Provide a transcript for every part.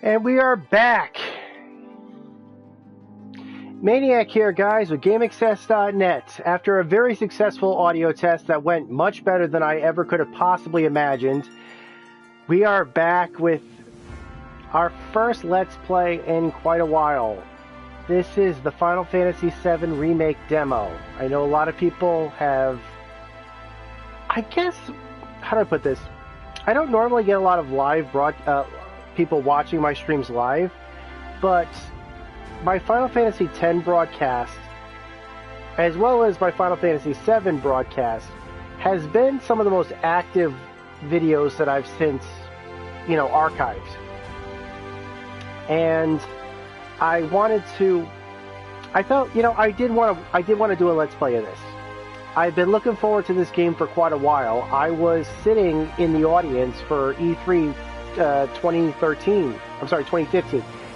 And we are back. Maniac here, guys, with GameAccess.net. After a very successful audio test that went much better than I ever could have possibly imagined, we are back with our first Let's Play in quite a while. This is the Final Fantasy VII Remake demo. I know a lot of people have... I guess... How do I put this? I don't normally get a lot of live people watching my streams live, but my Final Fantasy X broadcast, as well as my Final Fantasy VII broadcast, has been some of the most active videos that I've since, archived. And I wanted to, I felt, I did want to do a Let's Play of this. I've been looking forward to this game for quite a while. I was sitting in the audience for E3 2015, E3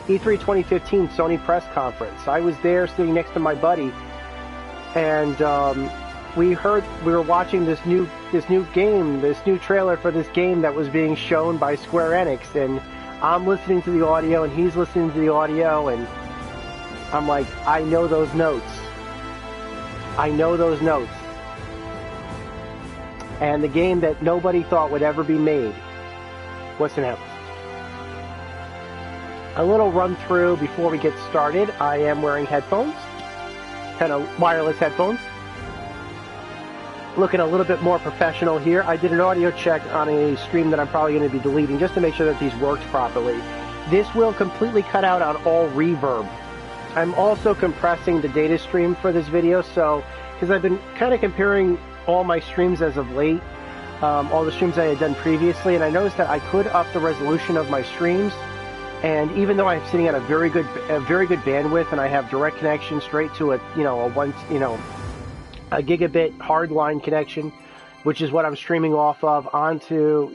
2015 Sony press conference. I was there sitting next to my buddy, and we were watching this new trailer for this game that was being shown by Square Enix, and I'm listening to the audio and he's listening to the audio, and I'm like, I know those notes. And the game that nobody thought would ever be made was announced. A little run through before we get started. I am wearing headphones, kind of wireless headphones. Looking a little bit more professional here. I did an audio check on a stream that I'm probably going to be deleting just to make sure that these worked properly. This will completely cut out on all reverb. I'm also compressing the data stream for this video, so because I've been kind of comparing all my streams as of late, all the streams I had done previously, and I noticed that I could up the resolution of my streams. And even though I'm sitting at a very good bandwidth, and I have direct connection straight to a gigabit hardline connection, which is what I'm streaming off of, onto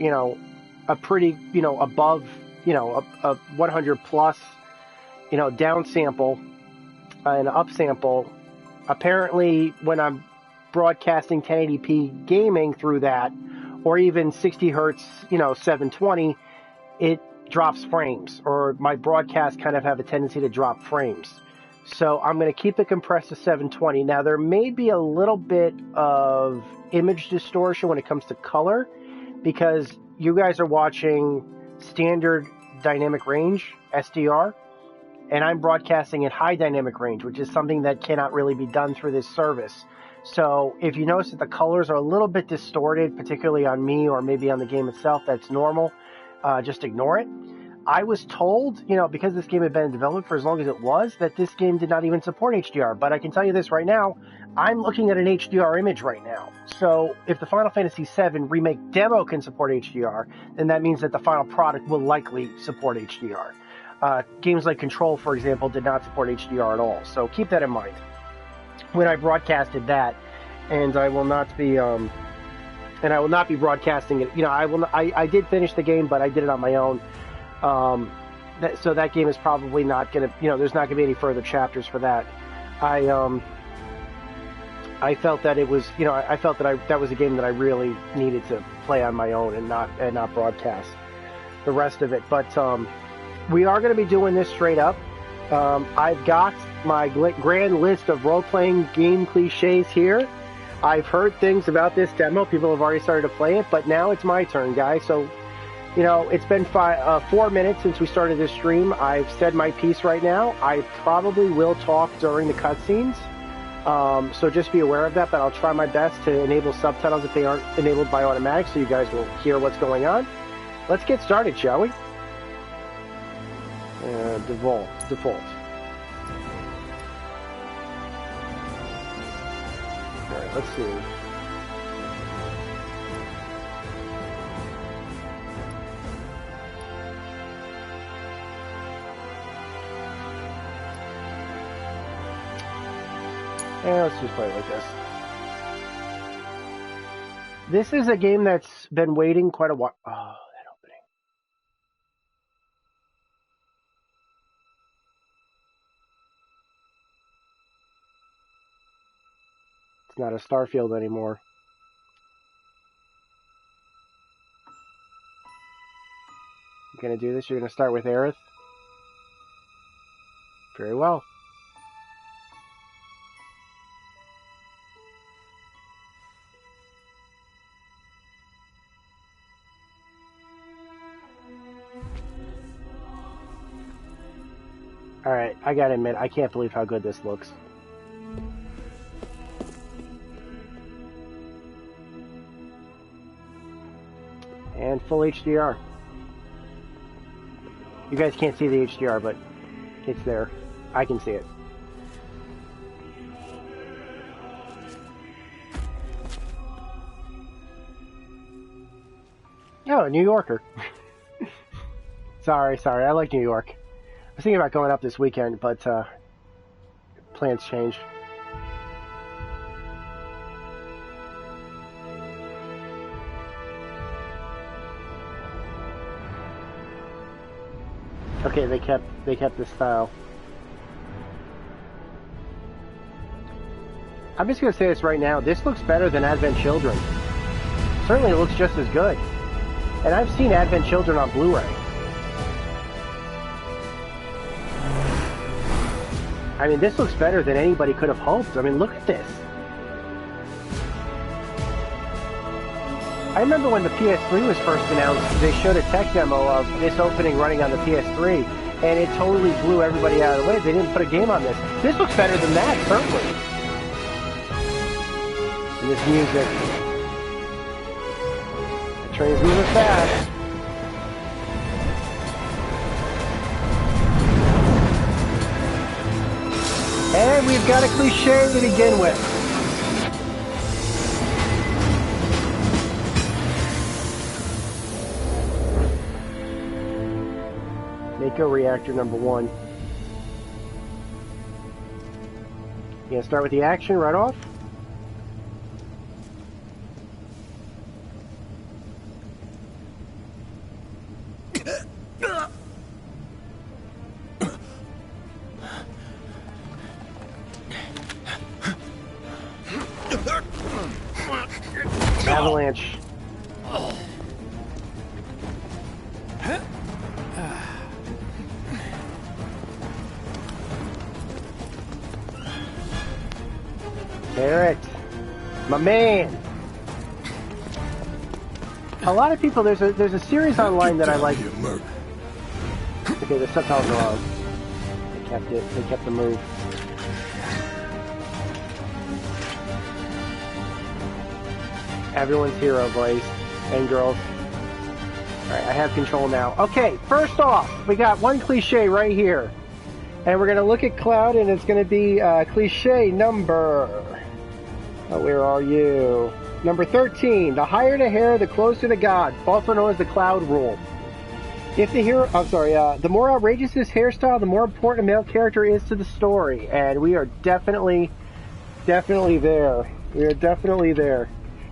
a pretty above a 100 plus downsample and upsample. Apparently, when I'm broadcasting 1080p gaming through that, or even 60 hertz 720, it drops frames, or my broadcasts kind of have a tendency to drop frames. So I'm going to keep it compressed to 720. Now, there may be a little bit of image distortion when it comes to color, because you guys are watching standard dynamic range, SDR, and I'm broadcasting at high dynamic range, which is something that cannot really be done through this service. So if you notice that the colors are a little bit distorted, particularly on me or maybe on the game itself, that's normal. Just ignore it. I was told, because this game had been developed for as long as it was, that this game did not even support HDR. But I can tell you this right now, I'm looking at an HDR image right now. So if the Final Fantasy VII Remake demo can support HDR, then that means that the final product will likely support HDR. Games like Control, for example, did not support HDR at all. So keep that in mind when I broadcasted that, and I will not be broadcasting it. I did finish the game, but I did it on my own. So that game is probably not going to, there's not going to be any further chapters for that. I felt that it was, that was a game that I really needed to play on my own and not broadcast the rest of it. But we are going to be doing this straight up. I've got my grand list of role-playing game cliches here. I've heard things about this demo. People have already started to play it, but now it's my turn, guys. So, it's been 4 minutes since we started this stream. I've said my piece right now. I probably will talk during the cutscenes, so just be aware of that, but I'll try my best to enable subtitles if they aren't enabled by automatic, so you guys will hear what's going on. Let's get started, shall we? Default. Alright, let's see. Let's just play it like this. This is a game that's been waiting quite a while. Oh, that opening. It's not a Starfield anymore. You gonna do this? You're gonna start with Aerith? Very well. Alright, I gotta admit, I can't believe how good this looks. And full HDR. You guys can't see the HDR, but it's there. I can see it. Oh, a New Yorker. Sorry, I like New York. I was thinking about going up this weekend, but plans change. Okay, they kept the style. I'm just gonna say this right now. This looks better than Advent Children. Certainly, it looks just as good. And I've seen Advent Children on Blu-ray. I mean, this looks better than anybody could have hoped. I mean, look at this. I remember when the PS3 was first announced, they showed a tech demo of this opening running on the PS3, and it totally blew everybody out of the way. They didn't put a game on this. This looks better than that, certainly. And this music. The train's moving fast. And we've got a cliche to begin with. Mako reactor number 1. You gonna start with the action right off? Avalanche. Barrett, my man. A lot of people, there's a series online that I like. Okay, the subtitles are wrong. They kept it. They kept the move. Everyone's hero, boys and girls. Alright, I have control now. Okay, first off, we got one cliche right here. And we're going to look at Cloud, and it's going to be cliche number... Oh, where are you? Number 13. The higher the hair, the closer to God. Also known as the Cloud Rule. If the hero... I'm sorry, the more outrageous this hairstyle, the more important a male character is to the story. And we are definitely there. We are definitely there.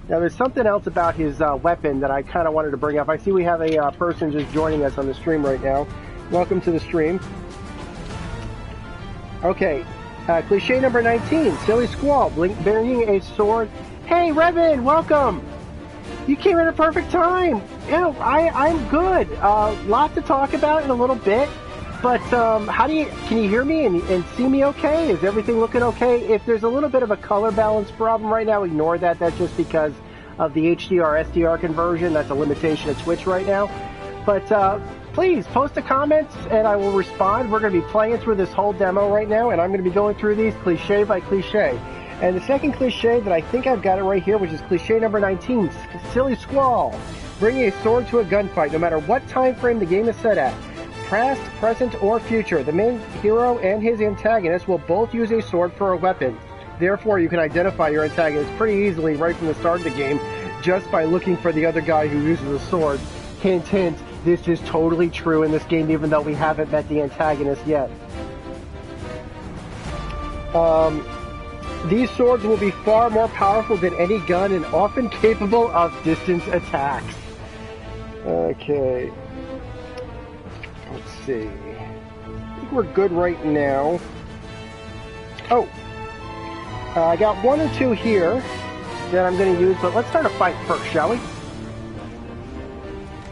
Now, there's something else about his weapon that I kind of wanted to bring up. I see we have a person just joining us on the stream right now. Welcome to the stream. Okay, cliche number 19, Silly Squall, bearing a sword. Hey, Revan, welcome! You came in a perfect time! You know, I'm good. Lot to talk about in a little bit. But can you hear me and see me okay? Is everything looking okay? If there's a little bit of a color balance problem right now, ignore that. That's just because of the HDR SDR conversion. That's a limitation at Twitch right now. But please post the comments and I will respond. We're going to be playing through this whole demo right now, and I'm going to be going through these cliche by cliche. And the second cliche that I think I've got it right here, which is cliche number 19, Silly Squall. Bringing a sword to a gunfight, no matter what time frame the game is set at. Past, present, or future, the main hero and his antagonist will both use a sword for a weapon. Therefore, you can identify your antagonist pretty easily right from the start of the game just by looking for the other guy who uses a sword. Hint, hint, this is totally true in this game, even though we haven't met the antagonist yet. These swords will be far more powerful than any gun and often capable of distance attacks. Okay. Let's see. I think we're good right now. Oh. I got one or two here that I'm going to use, but let's start a fight first, shall we?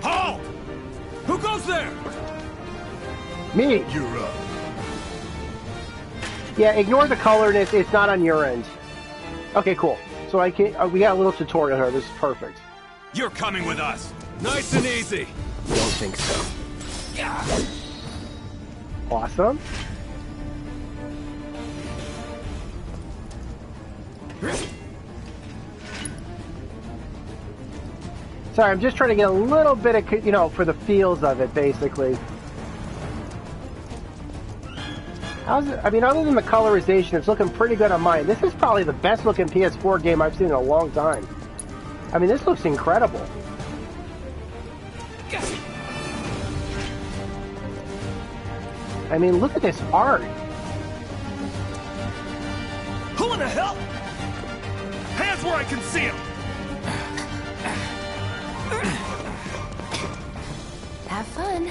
Halt! Who goes there? Me. You're up. Yeah, ignore the colorness. It's not on your end. Okay, cool. So I can. We got a little tutorial here. This is perfect. You're coming with us. Nice and easy. Don't think so. Awesome. Sorry, I'm just trying to get a little bit of, you know, for the feels of it, basically. How's it? I mean, other than the colorization, it's looking pretty good on mine. This is probably the best looking PS4 game I've seen in a long time. I mean, this looks incredible. I mean, look at this art. Who in the hell? Hands where I can see him. Have fun.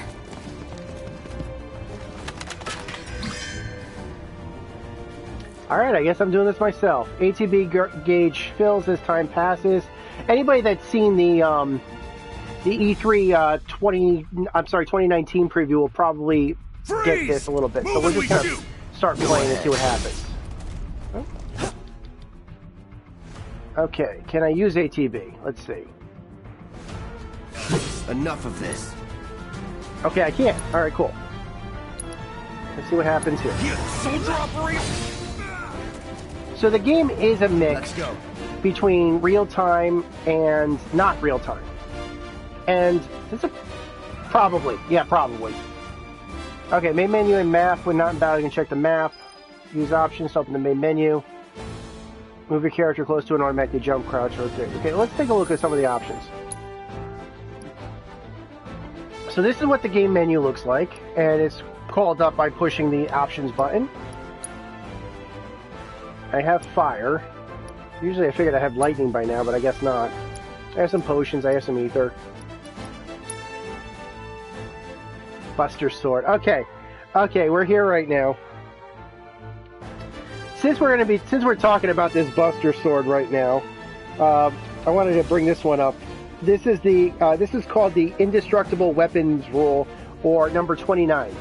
Alright, I guess I'm doing this myself. ATB gauge fills as time passes. Anybody that's seen the E3 2019 preview will probably get this a little bit. So we're just gonna start playing and see what happens. Okay, can I use ATB? Let's see. Enough of this. Okay, I can. Alright, cool. Let's see what happens here. Soldier operator. So the game is a mix between real-time and not real-time. And it's a... Probably. Yeah, probably. Okay, main menu and map. When not in battle, you can check the map. Use options to open the main menu. Move your character close to an automatically jump, crouch, rotate. Okay, let's take a look at some of the options. So this is what the game menu looks like, and it's called up by pushing the options button. I have fire. Usually I figured I have lightning by now, but I guess not. I have some potions, I have some ether. Buster sword. Okay. Okay, we're here right now. Since we're talking about this Buster sword right now, I wanted to bring this one up. This is called the Indestructible Weapons Rule, or number 29.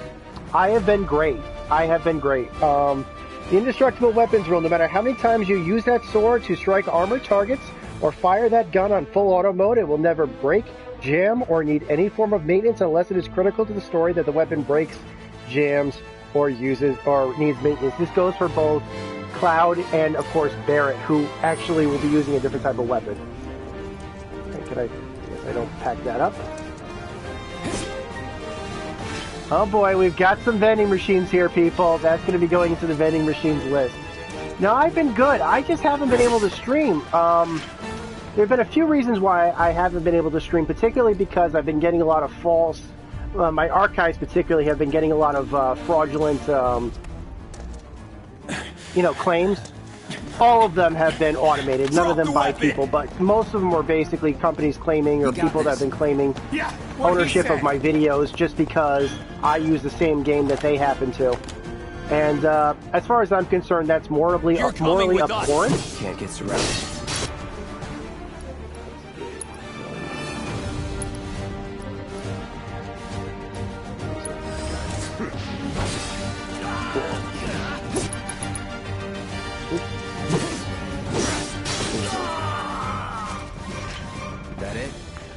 I have been great. The Indestructible Weapons Rule, no matter how many times you use that sword to strike armored targets or fire that gun on full auto mode, it will never break, jam, or need any form of maintenance unless it is critical to the story that the weapon breaks, jams, or uses or needs maintenance. This goes for both Cloud and, of course, Barrett, who actually will be using a different type of weapon. Okay, guess I don't pack that up. Oh boy, we've got some vending machines here, people. That's going to be going into the vending machines list. Now, I've been good. I just haven't been able to stream. There have been a few reasons why I haven't been able to stream, particularly because I've been getting a lot of false... my archives particularly have been getting a lot of fraudulent, claims. All of them have been automated, none of them by people, but most of them were basically companies claiming, or people that have been claiming ownership of my videos just because I use the same game that they happen to. And as far as I'm concerned, that's morally abhorrent. Can't get surrounded.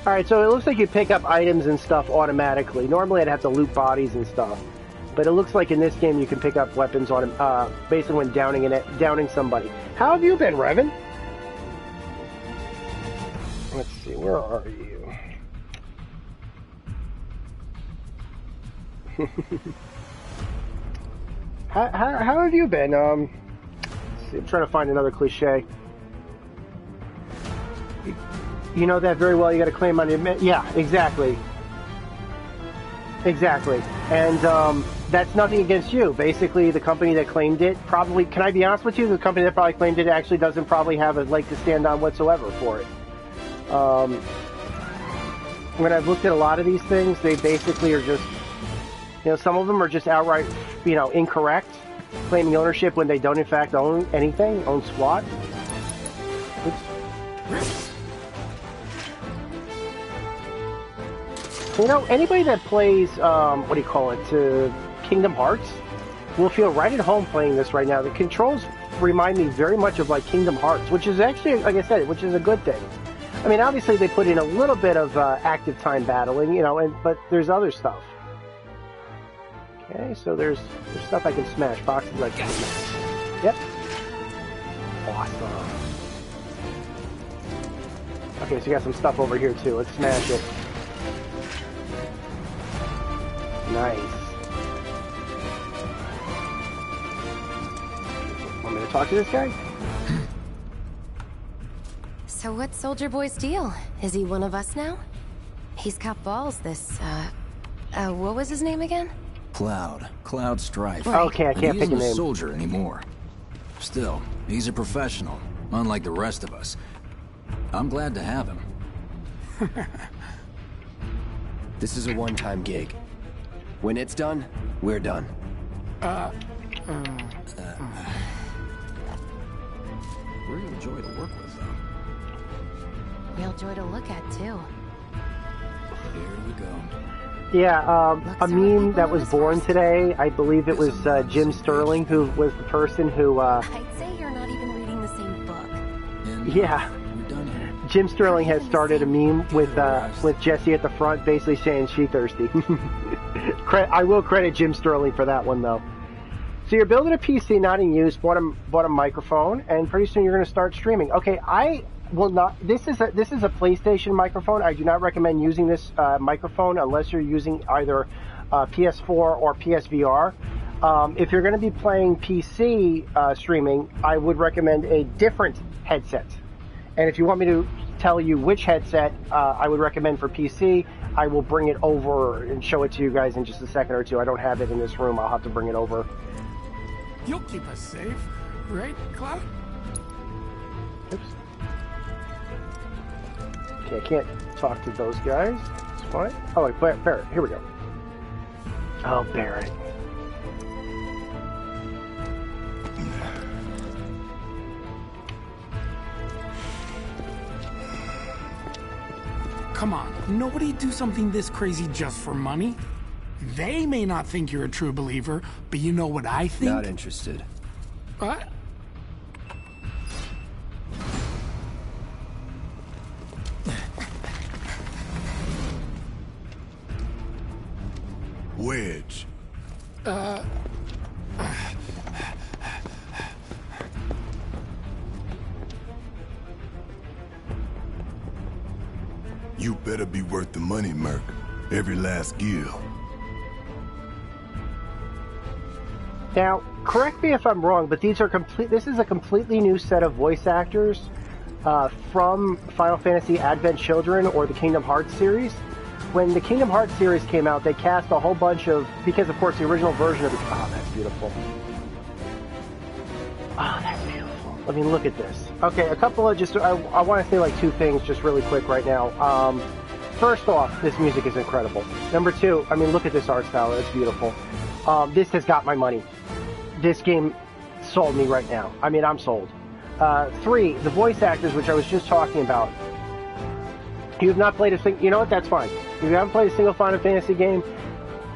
Alright, so it looks like you pick up items and stuff automatically. Normally I'd have to loot bodies and stuff. But it looks like in this game you can pick up weapons on basically when downing somebody. How have you been, Revan? Let's see, where are you? how have you been? Let's see, I'm trying to find another cliche. You know that very well. You got to claim on your... Yeah, exactly. Exactly. And that's nothing against you. Basically, the company that claimed it probably... Can I be honest with you? The company that probably claimed it actually doesn't probably have a leg to stand on whatsoever for it. When I've looked at a lot of these things, they basically are just... some of them are just outright, incorrect. Claiming ownership when they don't, in fact, own anything. Own squat. Oops. Anybody that plays, Kingdom Hearts, will feel right at home playing this right now. The controls remind me very much of like Kingdom Hearts, which is actually, like I said, which is a good thing. I mean, obviously they put in a little bit of active time battling, you know, but there's other stuff. Okay, so there's stuff I can smash, boxes I can smash. Yep. Awesome. Okay, so you got some stuff over here too. Let's smash it. Nice. Want me to talk to this guy? So what's Soldier Boy's deal? Is he one of us now? He's got balls, this, what was his name again? Cloud Strife. Right. Okay, I can't pick a name. He isn't a soldier anymore. Still, he's a professional, unlike the rest of us. I'm glad to have him. This is a one-time gig. When it's done, we're done. Real joy to work with, though. Real joy to look at, too. Here we go. Yeah, a meme that was born today, I believe it was Jim Sterling, who was the person who... I'd say you're not even reading the same book. Yeah. We're done here. Jim Sterling has started a meme with Jesse at the front, basically saying she thirsty. I will credit Jim Sterling for that one, though. So you're building a PC not in use, bought a microphone, and pretty soon you're going to start streaming. Okay, I will not. This is a PlayStation microphone. I do not recommend using this microphone unless you're using either PS4 or PSVR. If you're going to be playing PC streaming, I would recommend a different headset. And if you want me to tell you which headset I would recommend for PC, I will bring it over and show it to you guys in just a second or two. I don't have it in this room. I'll have to bring it over. You'll keep us safe, right, Cloud? Oops. Okay, I can't talk to those guys. It's fine. Oh, wait, Barrett. Here we go. Oh, Barrett. Come on, nobody do something this crazy just for money. They may not think you're a true believer, but you know what I think? Not interested. What? Wedge. You better be worth the money, Merc. Every last gil. Now, correct me if I'm wrong, but this is a completely new set of voice actors from Final Fantasy Advent Children or the Kingdom Hearts series. When the Kingdom Hearts series came out, they cast a whole bunch of, because of course the original version of the, oh, that's beautiful. Oh, that's beautiful. I mean, look at this. Okay, a couple of just, I want to say like two things just really quick right now. First off, this music is incredible. Number two, I mean, look at this art style. It's beautiful. This has got my money. This game sold me right now. I mean, I'm sold. 3, the voice actors, which I was just talking about. You have not played a thing. You know what? That's fine. If you haven't played a single Final Fantasy game,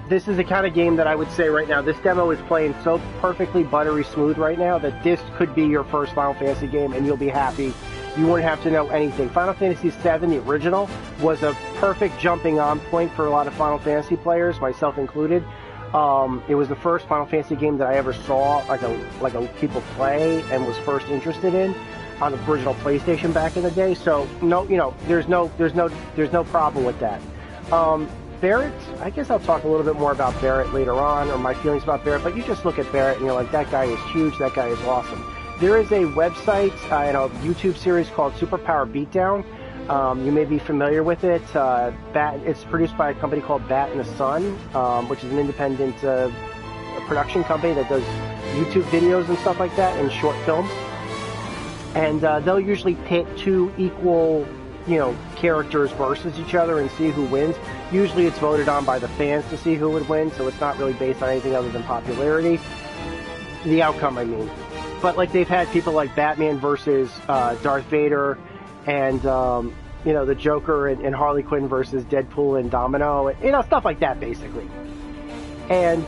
this is the kind of game that I would say right now. This demo is playing so perfectly buttery smooth right now that this could be your first Final Fantasy game, and you'll be happy. You wouldn't have to know anything. Final Fantasy VII, the original, was a perfect jumping on point for a lot of Final Fantasy players, myself included. It was the first Final Fantasy game that I ever saw like a people play and was first interested in on the original PlayStation back in the day. So no, you know, there's no problem with that. Barrett, I guess I'll talk a little bit more about Barrett later on, or my feelings about Barrett. But you just look at Barrett and you're like, that guy is huge. That guy is awesome. There is a website and a YouTube series called Superpower Beatdown. You may be familiar with it. It's produced by a company called Bat in the Sun, which is an independent production company that does YouTube videos and stuff like that and short films. And they'll usually pit two equal, characters versus each other and see who wins. Usually it's voted on by the fans to see who would win, so it's not really based on anything other than popularity. The outcome, I mean. But like they've had people like Batman versus Darth Vader, and the Joker and Harley Quinn versus Deadpool and Domino, and stuff like that basically. And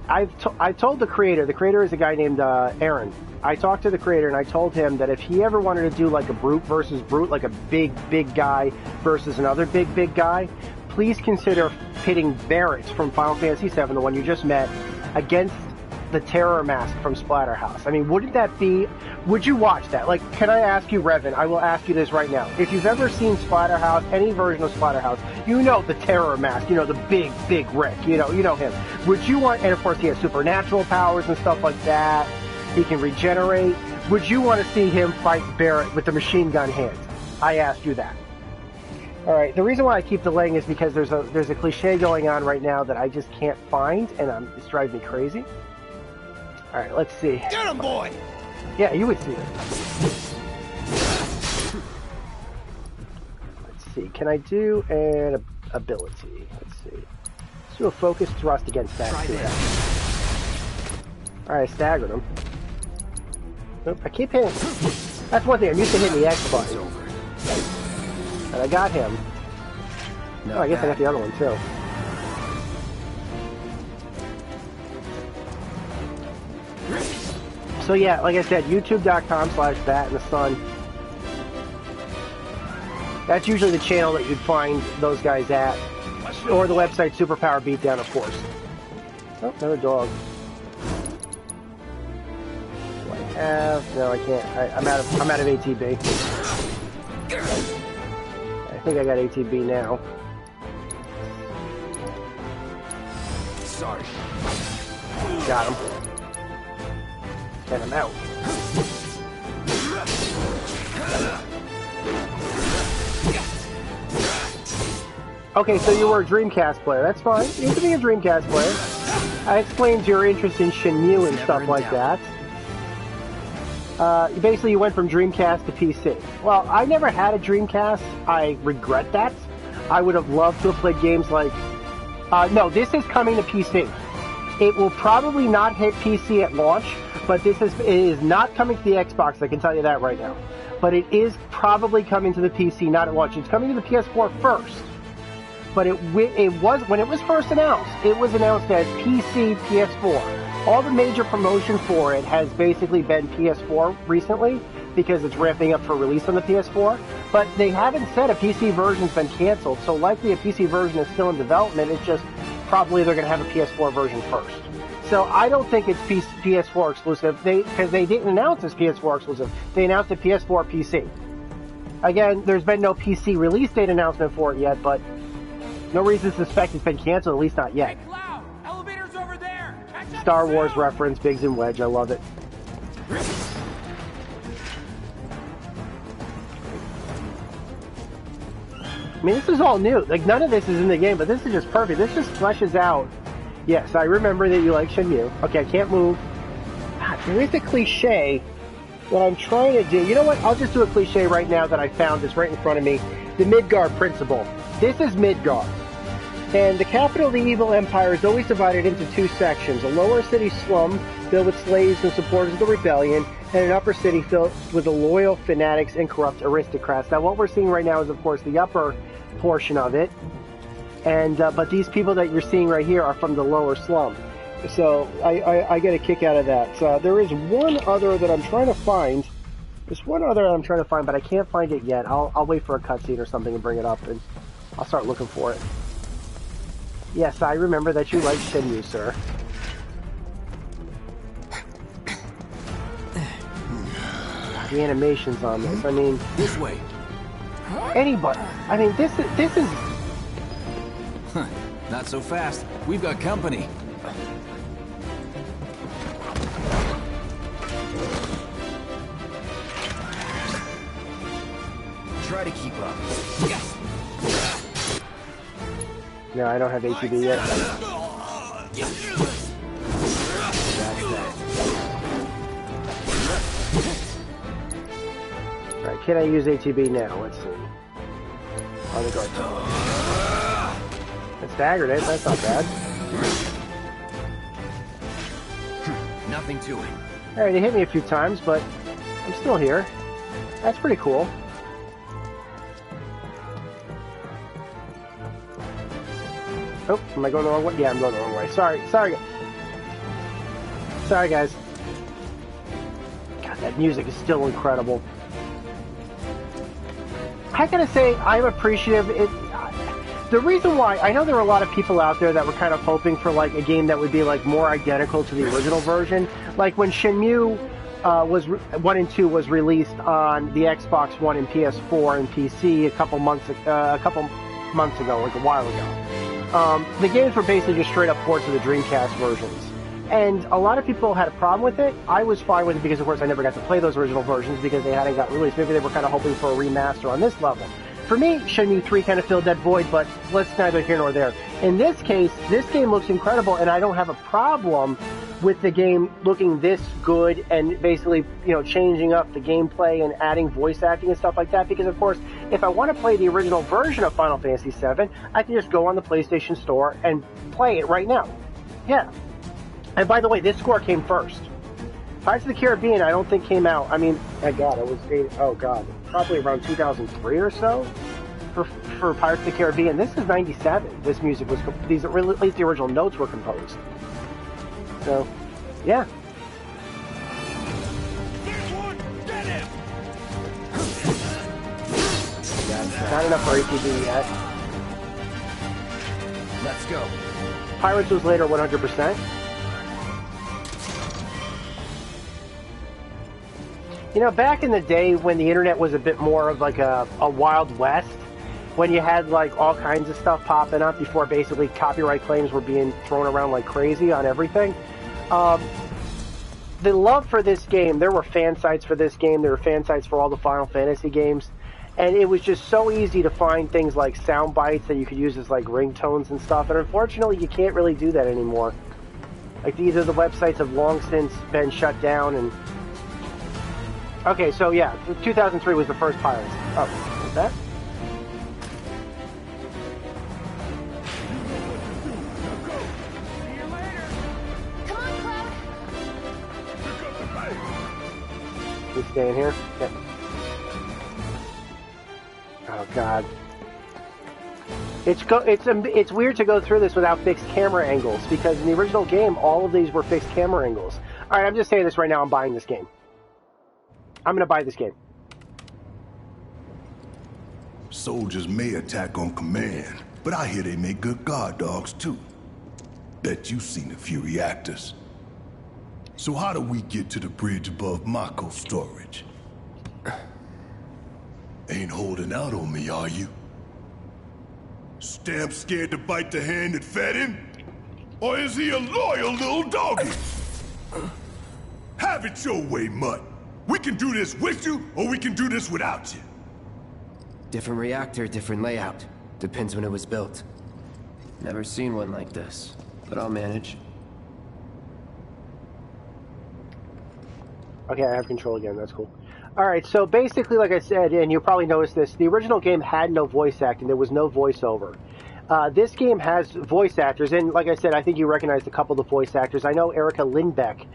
I told the creator. The creator is a guy named Aaron. I talked to the creator and I told him that if he ever wanted to do like a brute versus brute, like a big guy versus another big guy, please consider pitting Barrett from Final Fantasy VII, the one you just met, against the Terror Mask from Splatterhouse. I mean, wouldn't that be... Would you watch that? Like, can I ask you, Revan, I will ask you this right now. If you've ever seen Splatterhouse, any version of Splatterhouse, you know the Terror Mask, you know, the big Rick, you know him. Would you want... And of course, he has supernatural powers and stuff like that. He can regenerate. Would you want to see him fight Barrett with the machine gun hands? I asked you that. Alright, the reason why I keep delaying is because there's a cliche going on right now that I just can't find, and it's driving me crazy. Alright, let's see. Get him, boy! Yeah, you would see it. Let's see, can I do an ability? Let's see. Let's do a focus thrust against that. Alright, I staggered him. Nope, I keep hitting. That's one thing, I'm used to hitting the X button. And I got him. Oh, I guess I got the other one too. So yeah, like I said, youtube.com/BatInTheSun. That's usually the channel that you'd find those guys at. Or the website Superpower Beatdown, of course. Oh, another dog. Do I have... No, I can't. I'm out of ATB. I think I got ATB now. Sorry. Got him. And I'm out. Okay, so you were a Dreamcast player. That's fine. You can be a Dreamcast player. That explains your interest in Shenmue and stuff like that. Basically, you went from Dreamcast to PC. Well, I never had a Dreamcast. I regret that. I would have loved to have played games like... no, this is coming to PC. It will probably not hit PC at launch, but it is not coming to the Xbox, I can tell you that right now. But it is probably coming to the PC, not at launch. It's coming to the PS4 first. But it was, when it was first announced, it was announced as PC, PS4. All the major promotion for it has basically been PS4 recently, because it's ramping up for release on the PS4. But they haven't said a PC version's been canceled, so likely a PC version is still in development. It's just probably they're going to have a PS4 version first. So I don't think it's PS4 exclusive, because they didn't announce it's PS4 exclusive. They announced a PS4 PC. Again, there's been no PC release date announcement for it yet, but no reason to suspect it's been canceled, at least not yet. Elevator's over there. Star Wars reference, Biggs and Wedge, I love it. I mean, this is all new. Like, none of this is in the game, but this is just perfect. This just fleshes out. Yes, I remember that you like Shenmue. Okay, I can't move. God, there is a cliche that I'm trying to do. You know what? I'll just do a cliche right now that I found that's right in front of me. The Midgard principle. This is Midgard. And the capital of the evil empire is always divided into two sections. A lower city slum filled with slaves and supporters of the rebellion, and an upper city filled with the loyal fanatics and corrupt aristocrats. Now, what we're seeing right now is, of course, the upper portion of it. And but these people that you're seeing right here are from the lower slum. So I get a kick out of that. So there is one other that I'm trying to find. There's one other I'm trying to find, but I can't find it yet. I'll wait for a cutscene or something and bring it up, and I'll start looking for it. Yes, I remember that you like Shenmue, sir. The animations on this. I mean, This way. anybody. I mean, this is. Not so fast. We've got company. Try to keep up. No, I don't have ATB yet. Alright, can I use ATB now? Let's see. On the guard. I staggered it, that's not bad. Nothing to it. Alright, they hit me a few times, but I'm still here. That's pretty cool. Oh, am I going the wrong way? Yeah, I'm going the wrong way. Sorry. Sorry, guys. God, that music is still incredible. I gotta say, I'm appreciative. The reason why, I know there were a lot of people out there that were kind of hoping for like a game that would be like more identical to the original version. Like when Shenmue 1 and 2 was released on the Xbox One and PS4 and PC a couple months ago, like a while ago. The games were basically just straight up ports of the Dreamcast versions. And a lot of people had a problem with it. I was fine with it because, of course, I never got to play those original versions because they hadn't got released. Maybe they were kind of hoping for a remaster on this level. For me, Shenmue 3 kind of filled that void, but let's neither here nor there. In this case, this game looks incredible, and I don't have a problem with the game looking this good and basically, you know, changing up the gameplay and adding voice acting and stuff like that. Because, of course, if I want to play the original version of Final Fantasy VII, I can just go on the PlayStation Store and play it right now. Yeah. And by the way, this score came first. Pirates of the Caribbean, I don't think came out. I mean, my God, it was probably around 2003 or so for Pirates of the Caribbean. This is 97. This music was, at least the original notes were composed. So, yeah. Not enough for ATV yet. Let's go. Pirates was later 100%. You know, back in the day when the internet was a bit more of like a Wild West, when you had like all kinds of stuff popping up before basically copyright claims were being thrown around like crazy on everything, the love for this game, there were fan sites for this game, there were fan sites for all the Final Fantasy games, and it was just so easy to find things like sound bites that you could use as like ringtones and stuff, and unfortunately you can't really do that anymore. Like these are the websites have long since been shut down. And okay, so yeah, 2003 was the first Pirates. Oh, what's that? Come on, Cloud. You staying here? Yeah. Oh God. It's weird to go through this without fixed camera angles, because in the original game, all of these were fixed camera angles. All right, I'm just saying this right now. I'm buying this game. I'm gonna buy this game. Soldiers may attack on command, but I hear they make good guard dogs too. Bet you've seen a few reactors. So how do we get to the bridge above Mako storage? Ain't holding out on me, are you? Stamp scared to bite the hand that fed him? Or is he a loyal little doggy? Have it your way, Mutt. We can do this with you, or we can do this without you. Different reactor, different layout. Depends when it was built. Never seen one like this, but I'll manage. Okay, I have control again. That's cool. Alright, so basically, like I said, and you'll probably notice this, the original game had no voice acting. There was no voiceover. This game has voice actors, and like I said, I think you recognized a couple of the voice actors. I know Erica Lindbeck.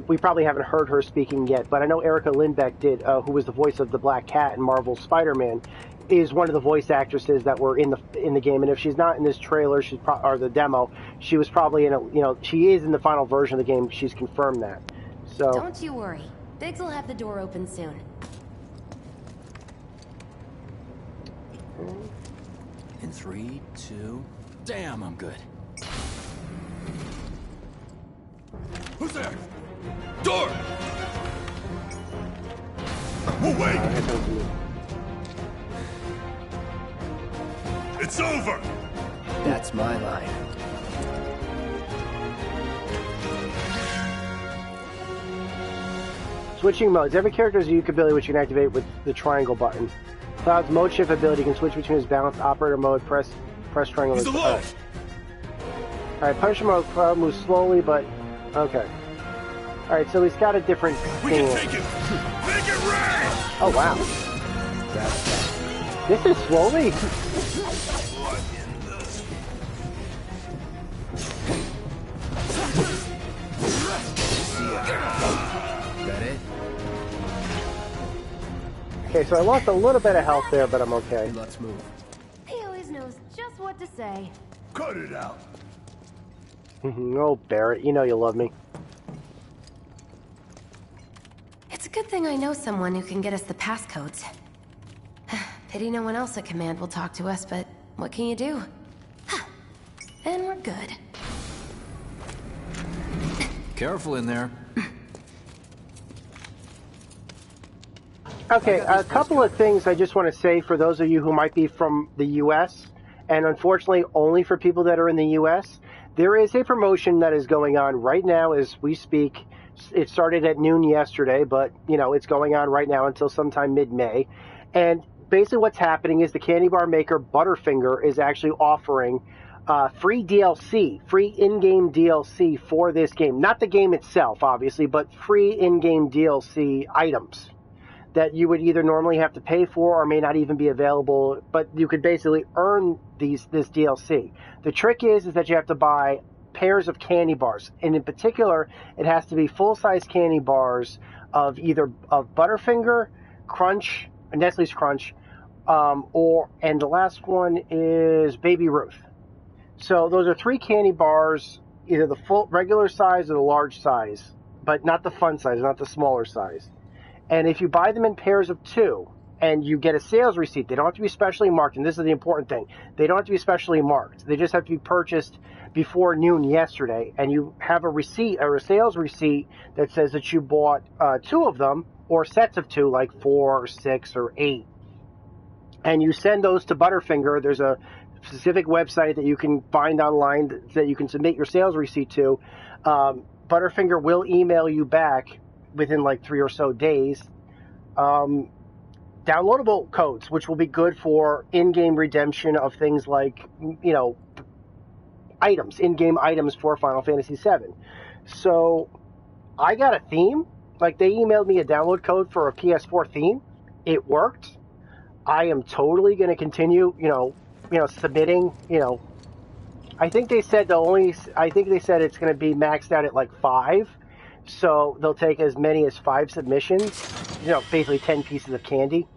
We probably haven't heard her speaking yet, but I know Erica Lindbeck did, who was the voice of the Black Cat in Marvel's Spider-Man, is one of the voice actresses that were in the game. And if she's not in this trailer, or the demo, she was probably in a, you know, she is in the final version of the game. She's confirmed that. So don't you worry. Biggs will have the door open soon. In 3, 2... Damn, I'm good. Who's there? Door! Oh, wait! It's over! That's my line. switching modes. Every character has a unique ability which you can activate with the triangle button. Cloud's mode shift ability can switch between his balanced operator mode. Press triangle. He's alone! Alright, Punisher mode. Cloud moves slowly, but okay. Alright, so he's got a different We thing. can take it! Make it rain! Oh wow. This is slowly. That it? Okay, so I lost a little bit of health there, but I'm okay. Let's move. He always knows just what to say. Cut it out! Oh, Barrett, you know you love me. Good thing I know someone who can get us the passcodes. Pity no one else at command will talk to us, but what can you do? And we're good. Careful in there. Okay, a couple of things I just want to say for those of you who might be from the U.S., and unfortunately only for people that are in the U.S., there is a promotion that is going on right now as we speak. It started at noon yesterday, but, you know, it's going on right now until sometime mid-May. And basically what's happening is the candy bar maker Butterfinger is actually offering free DLC, free in-game DLC for this game. Not the game itself, obviously, but free in-game DLC items that you would either normally have to pay for or may not even be available, but you could basically earn this DLC. The trick is that you have to buy pairs of candy bars, and in particular, it has to be full-size candy bars of either of Butterfinger, Crunch, Nestle's Crunch, and the last one is Baby Ruth. So those are 3 candy bars, either the full regular size or the large size, but not the fun size, not the smaller size. And if you buy them in pairs of 2 and you get a sales receipt, they don't have to be specially marked, and this is the important thing. They don't have to be specially marked. They just have to be purchased before noon yesterday, and you have a receipt or a sales receipt that says that you bought 2 of them, or sets of 2, like 4 or 6 or 8. And you send those to Butterfinger. There's a specific website that you can find online that you can submit your sales receipt to. Butterfinger will email you back within like 3 or so days, downloadable codes, which will be good for in-game redemption of things like, you know, items, in-game items for Final Fantasy VII. So I got a theme. Like, they emailed me a download code for a PS4 theme. It worked. I am totally going to continue, submitting, I think they said it's going to be maxed out at like 5. So they'll take as many as 5 submissions, basically 10 pieces of candy.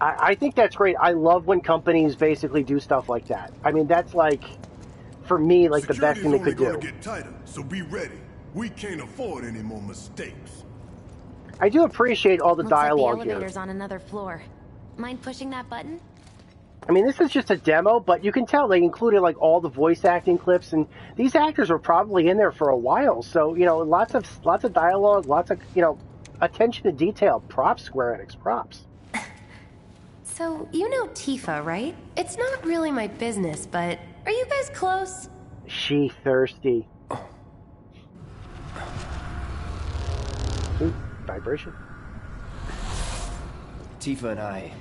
I think that's great. I love when companies basically do stuff like that. I mean, that's like, for me, like the best thing they could do. Get tighter, so be ready. We can't afford any more mistakes. I do appreciate all the dialogue like the elevator's here. on another floor. Mind pushing that button? I mean, this is just a demo, but you can tell they included like all the voice acting clips, and these actors were probably in there for a while. So, lots of dialogue, lots of, attention to detail. Props, Square Enix, props. So, you know Tifa, right? It's not really my business, but are you guys close? She thirsty. Ooh, vibration. Tifa and I...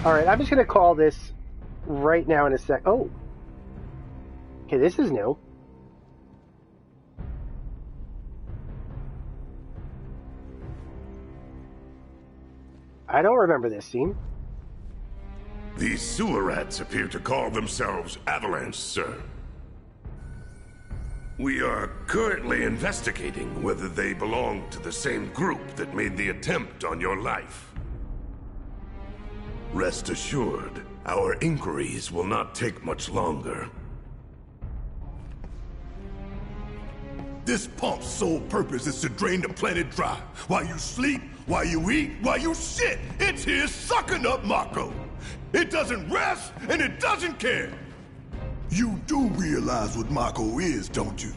Alright, I'm just going to call this right now in a sec. Oh. Okay, this is new. I don't remember this scene. These sewer rats appear to call themselves Avalanche, sir. We are currently investigating whether they belong to the same group that made the attempt on your life. Rest assured, our inquiries will not take much longer. This pump's sole purpose is to drain the planet dry. While you sleep, while you eat, while you shit, it's here sucking up Mako. It doesn't rest, and it doesn't care. You do realize what Mako is, don't you?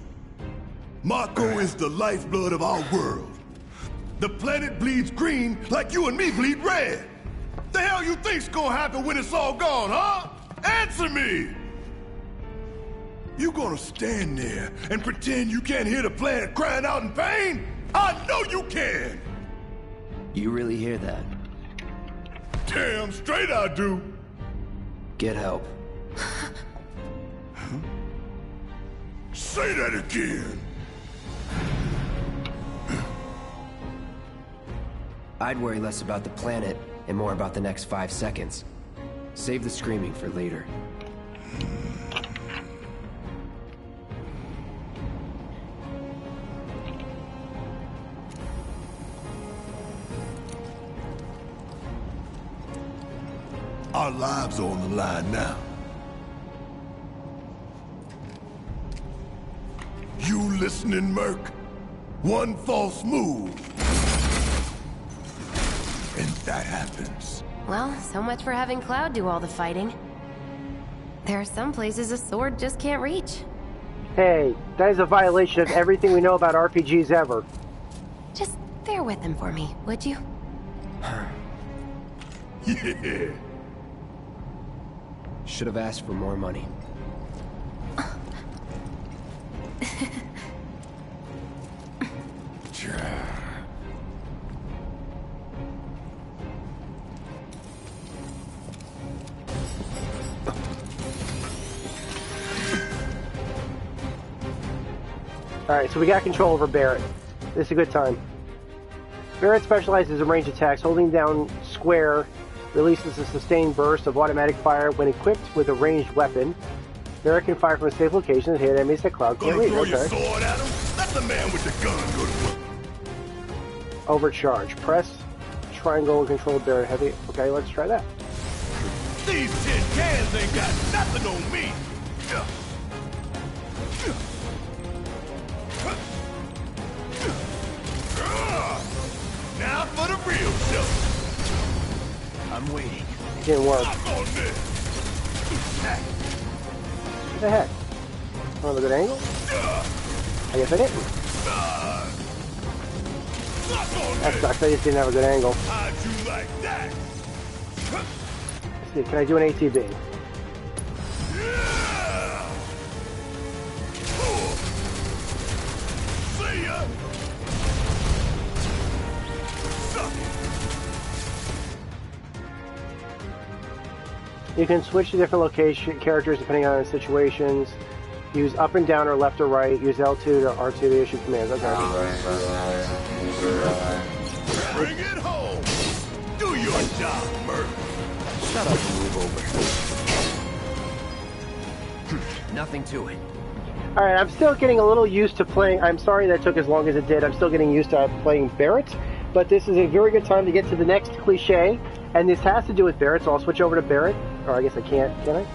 Mako is the lifeblood of our world. The planet bleeds green like you and me bleed red. The hell you think's gonna happen when it's all gone, huh? Answer me! You gonna stand there and pretend you can't hear the planet crying out in pain? I know you can! You really hear that? Damn straight I do! Get help. Huh? Say that again! I'd worry less about the planet and more about the next 5 seconds. Save the screaming for later. Our lives are on the line now. You listening, Merc? One false move, and that happens. Well, so much for having Cloud do all the fighting. There are some places a sword just can't reach. Hey, that is a violation of everything we know about RPGs ever. Just bear with him for me, would you? Yeah. Should have asked for more money. Alright, so we got control over Barrett. This is a good time. Barrett specializes in range attacks. Holding down square releases a sustained burst of automatic fire when equipped with a ranged weapon. Barrett can fire from a safe location and hit enemies that Cloud can't Gonna reach. throw your Okay. sword at him? Let the man with the gun go to work. Overcharge. Press triangle and control Barrett heavy. Okay, let's try that. These tin cans ain't got nothing on me. Now for the real show. I'm waiting. It didn't work. Lock on this. What the heck? Want a good angle? I guess I didn't. Lock on That this. sucks. I just didn't have a good angle. How'd you like that? Let's see, can I do an ATB? Yeah. See ya. Suck it. You can switch to different location characters depending on the situations. Use up and down or left or right. Use L2 to R2 to issue commands. Okay. Bring it home. Do your job, Merc. Shut up and move over. Nothing to it. Alright, I'm still getting a little used to playing. I'm sorry that took as long as it did. I'm still getting used to playing Barrett. But this is a very good time to get to the next cliche. And this has to do with Barrett, so I'll switch over to Barrett. Or I guess I can't, can I?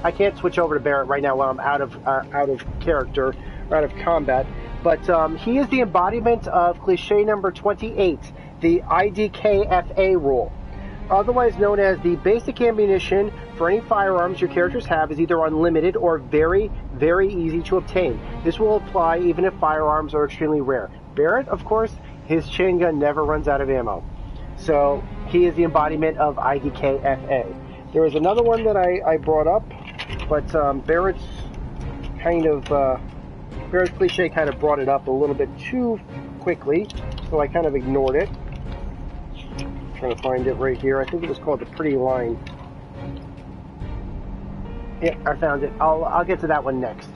I can't switch over to Barrett right now while I'm out of character, or out of combat. But he is the embodiment of cliche number 28, the IDKFA rule. Otherwise known as the basic ammunition for any firearms your characters have is either unlimited or very, very easy to obtain. This will apply even if firearms are extremely rare. Barrett, of course, his chain gun never runs out of ammo. So he is the embodiment of IDKFA. There was another one that I brought up, but Barrett's Barrett's cliche kind of brought it up a little bit too quickly, so I kind of ignored it. Trying to find it right here. I think it was called The Pretty Line. Yeah, I found it. I'll get to that one next.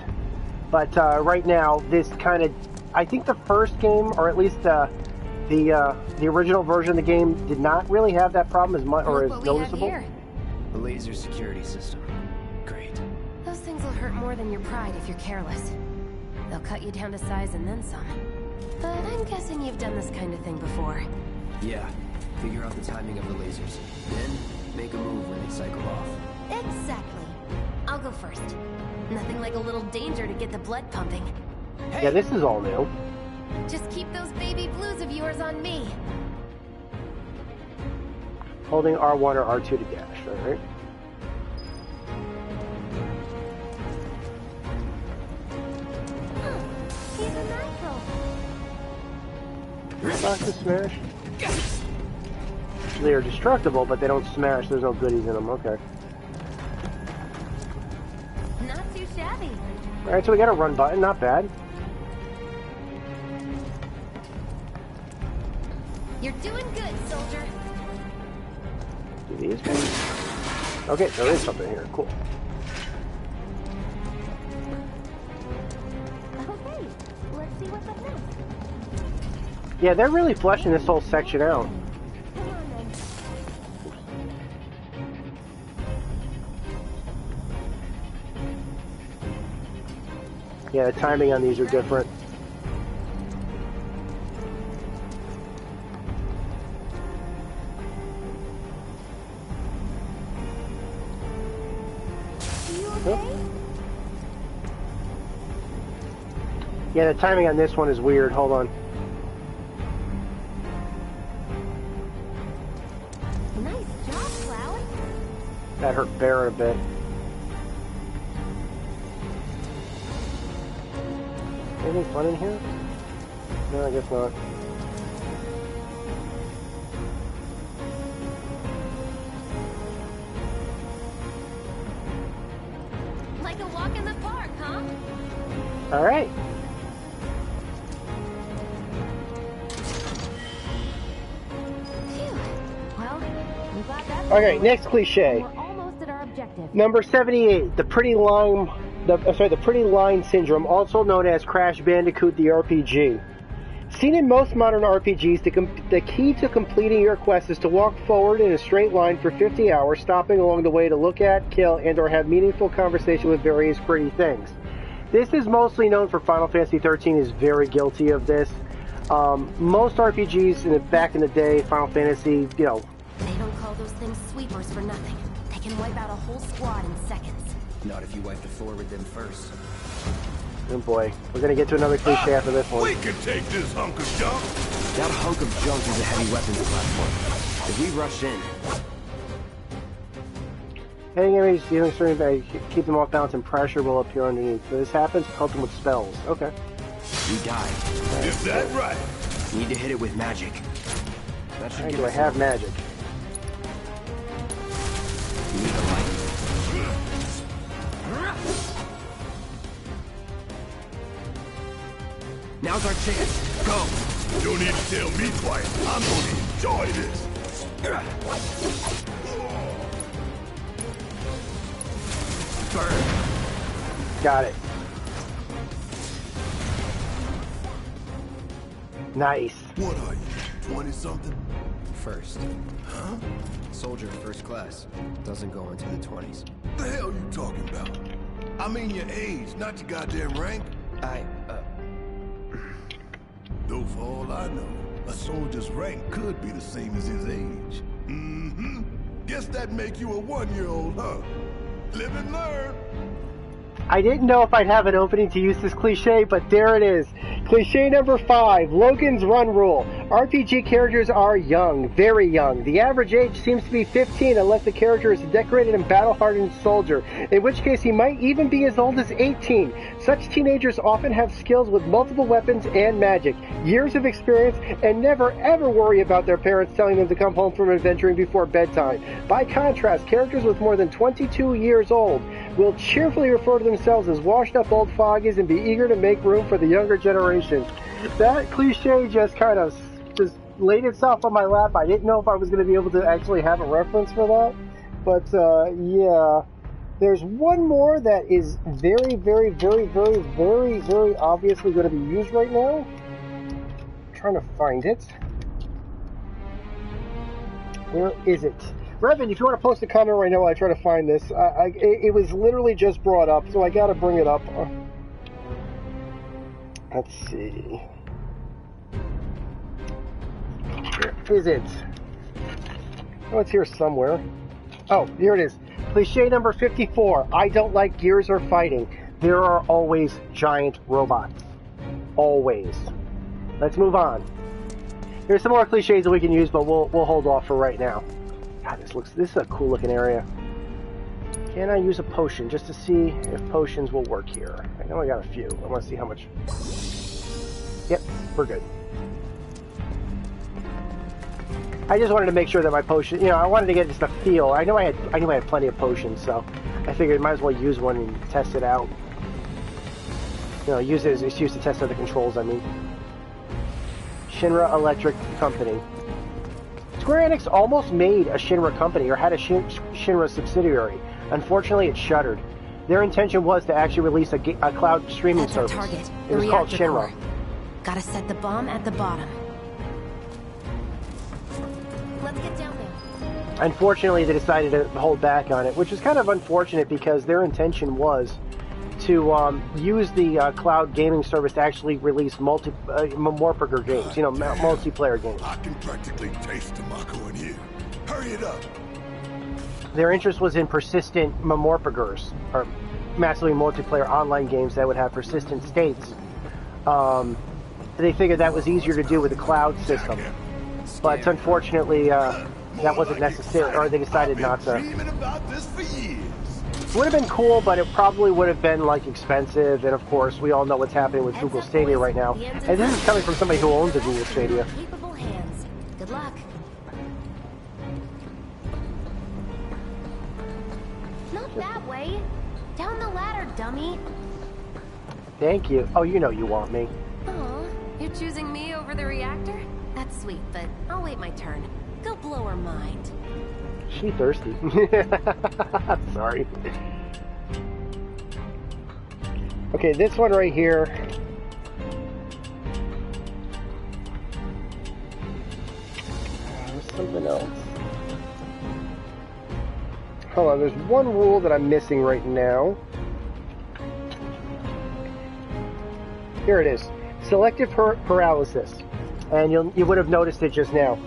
But right now, this kind of, I think the first game, or at least the original version of the game, did not really have that problem as much or as noticeable. The laser security system. Great. Those things will hurt more than your pride if you're careless. They'll cut you down to size and then some. But I'm guessing you've done this kind of thing before. Yeah. Figure out the timing of the lasers. Then, make a move when they cycle off. Exactly. I'll go first. Nothing like a little danger to get the blood pumping. Yeah, this is all new. Just keep those baby blues of yours on me. Holding R1 or R2 to dash, alright? He's a nitro. Not to smash. They are destructible, but they don't smash. There's no goodies in them. Okay. Not too shabby. Alright, so we got a run button. Not bad. You're doing good, soldier. Do these guys? Okay, there is something here. Cool. Okay, let's see what's up next. Yeah, they're really fleshing this whole section out. Come on then. Yeah, the timing on these are different. Yeah, the timing on this one is weird. Hold on. Nice job, Cloud. That hurt Barrett a bit. Anything fun in here? No, I guess not. Like a walk in the park, huh? All right. Okay, next cliche. We're almost at our objective. Number 78, the pretty line syndrome, also known as Crash Bandicoot the RPG. Seen in most modern RPGs, the key to completing your quest is to walk forward in a straight line for 50 hours, stopping along the way to look at, kill, and or have meaningful conversation with various pretty things. This is mostly known for Final Fantasy XIII is very guilty of this. Most RPGs back in the day, Final Fantasy, They don't call those things sweepers for nothing. They can wipe out a whole squad in seconds. Not if you wipe the floor with them first. Oh boy, we're gonna get to another cliche after this one. We can take this hunk of junk. That hunk of junk is a heavy weapons platform. If we rush in... Hitting enemies dealing certain by keep them off balance and pressure will appear underneath. If this happens, help them with spells. Okay. We die. Is that right? Need to hit it with magic. That should Right, give do I us have magic? You need a light. Now's our chance. Go! You don't need to tell me twice. I'm gonna enjoy this. Burn. Got it. Nice. What are you, 20-something? First. Huh? Soldier first class. Doesn't go into the 20s. The hell you talking about? I mean your age, not your goddamn rank. Though for all I know, a soldier's rank could be the same as his age. Mm-hmm. Guess that make you a 1-year-old, huh? Live and learn. I didn't know if I'd have an opening to use this cliche, but there it is. Cliche number 5, Logan's Run Rule. RPG characters are young, very young. The average age seems to be 15 unless the character is a decorated and battle-hardened soldier, in which case he might even be as old as 18. Such teenagers often have skills with multiple weapons and magic, years of experience, and never ever worry about their parents telling them to come home from adventuring before bedtime. By contrast, characters with more than 22 years old will cheerfully refer to themselves as washed-up old fogies and be eager to make room for the younger generation. That cliche just kind of just laid itself on my lap. I didn't know if I was going to be able to actually have a reference for that. But, yeah. There's one more that is very, very, very, very, very, very obviously going to be used right now. I'm trying to find it. Where is it? Revan, if you want to post a comment right now while I try to find this. It was literally just brought up, so I got to bring it up. Let's see. Where is it? Oh, it's here somewhere. Oh, here it is. Cliche number 54. I don't like gears or fighting. There are always giant robots. Always. Let's move on. There's some more cliches that we can use, but we'll hold off for right now. God, this is a cool looking area. Can I use a potion just to see if potions will work here? I know I got a few. I want to see how much. Yep, we're good. I just wanted to make sure that my potion, I wanted to get just a feel. I knew I had plenty of potions, so I figured I might as well use one and test it out. Use it as an excuse to test out the controls, I mean. Shinra Electric Company. Square Enix almost made a Shinra company, or had a Shinra subsidiary. Unfortunately, it shuttered. Their intention was to actually release a cloud streaming service. Target. It was called Shinra. Core. Gotta set the bomb at the bottom. Let's get down there. Unfortunately, they decided to hold back on it, which is kind of unfortunate because their intention was to use the cloud gaming service to actually release more bigger games, multiplayer games. I can practically taste tobacco in here. Hurry it up. Their interest was in persistent memorpagers, or massively multiplayer online games that would have persistent states. They figured that was easier to do with a cloud system. But unfortunately, that wasn't necessary, or they decided not to. Would have been cool, but it probably would have been like expensive, and of course, we all know what's happening with Google Stadia right now. And this is coming from somebody who owns a Google Stadia. Capable hands. Good luck. Not that way. Down the ladder, dummy. Thank you. Oh, you know you want me. Aw, you're choosing me over the reactor? That's sweet, but I'll wait my turn. Go blow her mind. She thirsty. Sorry. Okay, this one right here. There's something else. Hold on, there's one rule that I'm missing right now. Here it is. Selective paralysis. And you would have noticed it just now.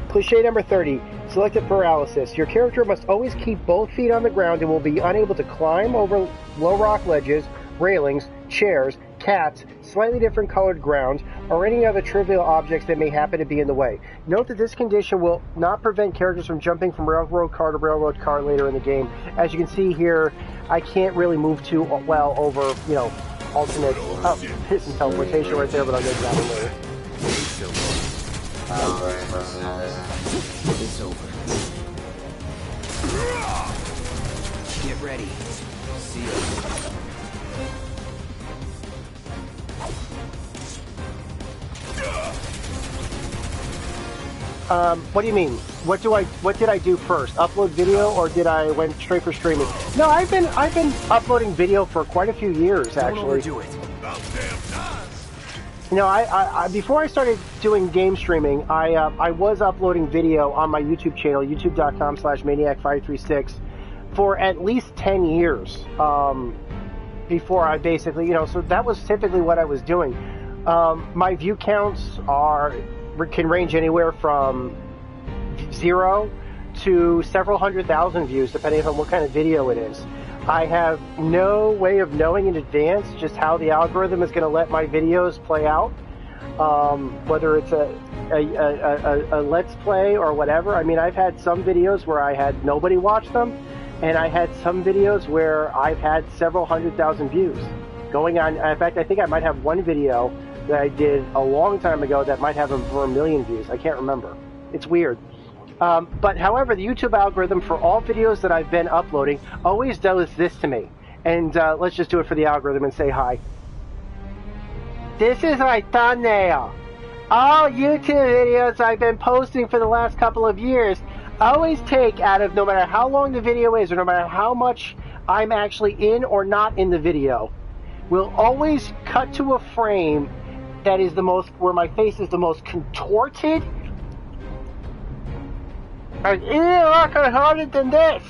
Cliché number 30. Selective paralysis. Your character must always keep both feet on the ground and will be unable to climb over low rock ledges, railings, chairs, cats, slightly different colored ground, or any other trivial objects that may happen to be in the way. Note that this condition will not prevent characters from jumping from railroad car to railroad car later in the game. As you can see here, I can't really move too well over, you know, alternate hit and teleportation right there, but I'll get to that one later. It's over. Get ready. See ya. What do you mean? What did I do first? Upload video, or did I went straight for streaming? No, I've been uploading video for quite a few years actually. Don't overdo it. You know, I before I started doing game streaming, I was uploading video on my YouTube channel, youtube.com/maniac536, for at least 10 years. Before I basically, you know, so that was typically what I was doing. My view counts can range anywhere from 0 to several 100,000 views, depending on what kind of video it is. I have no way of knowing in advance just how the algorithm is going to let my videos play out, whether it's a let's play or whatever. I mean, I've had some videos where I had nobody watch them, and I had some videos where I've had several 100,000 views going on. In fact, I think I might have one video that I did a long time ago that might have over 1 million views. I can't remember. It's weird. But however, the YouTube algorithm for all videos that I've been uploading always does this to me. And let's just do it for the algorithm and say hi. This is my thumbnail. All YouTube videos I've been posting for the last couple of years always take out of, no matter how long the video is or no matter how much I'm actually in or not in the video, will always cut to a frame that is the most, where my face is the most contorted. And I could have heard it than this.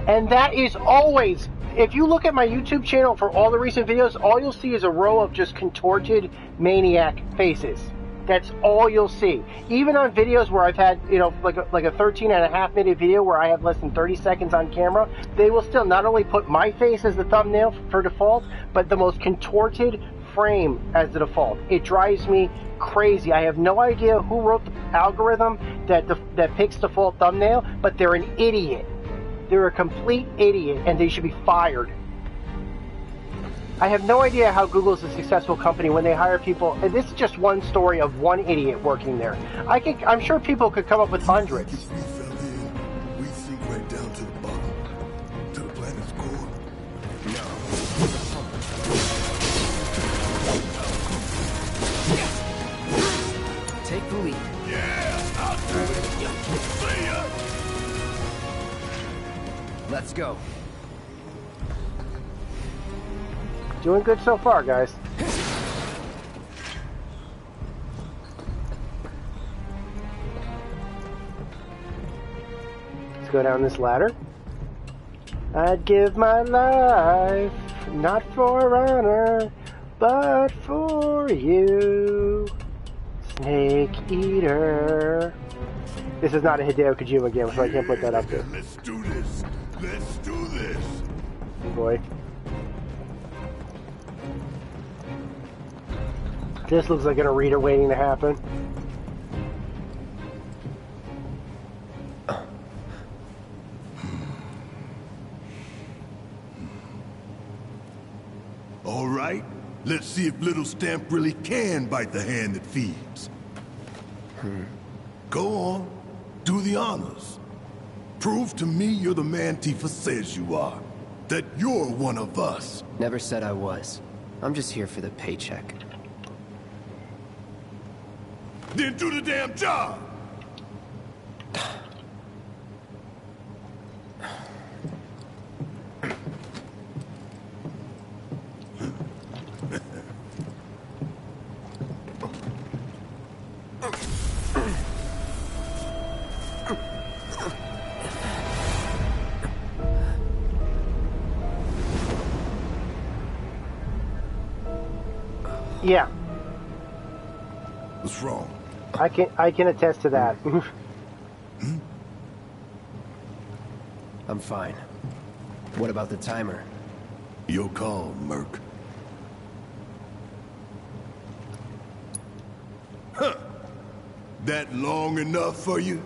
And that is always, if you look at my YouTube channel for all the recent videos, all you'll see is a row of just contorted Maniac faces. That's all you'll see. Even on videos where I've had, you know, like a 13.5-minute video where I have less than 30 seconds on camera, they will still not only put my face as the thumbnail for default, but the most contorted frame as the default. It drives me crazy. I have no idea who wrote the algorithm that picks default thumbnail, but they're an idiot. They're a complete idiot, and they should be fired. I have no idea how Google's a successful company when they hire people, and this is just one story of one idiot working there. I'm sure people could come up with hundreds. We sink right down to the bottom, to the planet's core. Take the lead. Yeah, I'll do it. See ya. Let's go. Doing good so far, guys. Let's go down this ladder. I'd give my life, not for honor, but for you, Snake Eater. This is not a Hideo Kojima game, so I can't put that up there. Let's do this. Let's do this. Boy. This looks like an arena waiting to happen. All right, let's see if Little Stamp really can bite the hand that feeds. Go on, do the honors. Prove to me you're the man Tifa says you are. That you're one of us. Never said I was. I'm just here for the paycheck. Then do the damn job! Yeah. What's wrong? I can attest to that. I'm fine. What about the timer? Your call, Merc. Huh. That long enough for you?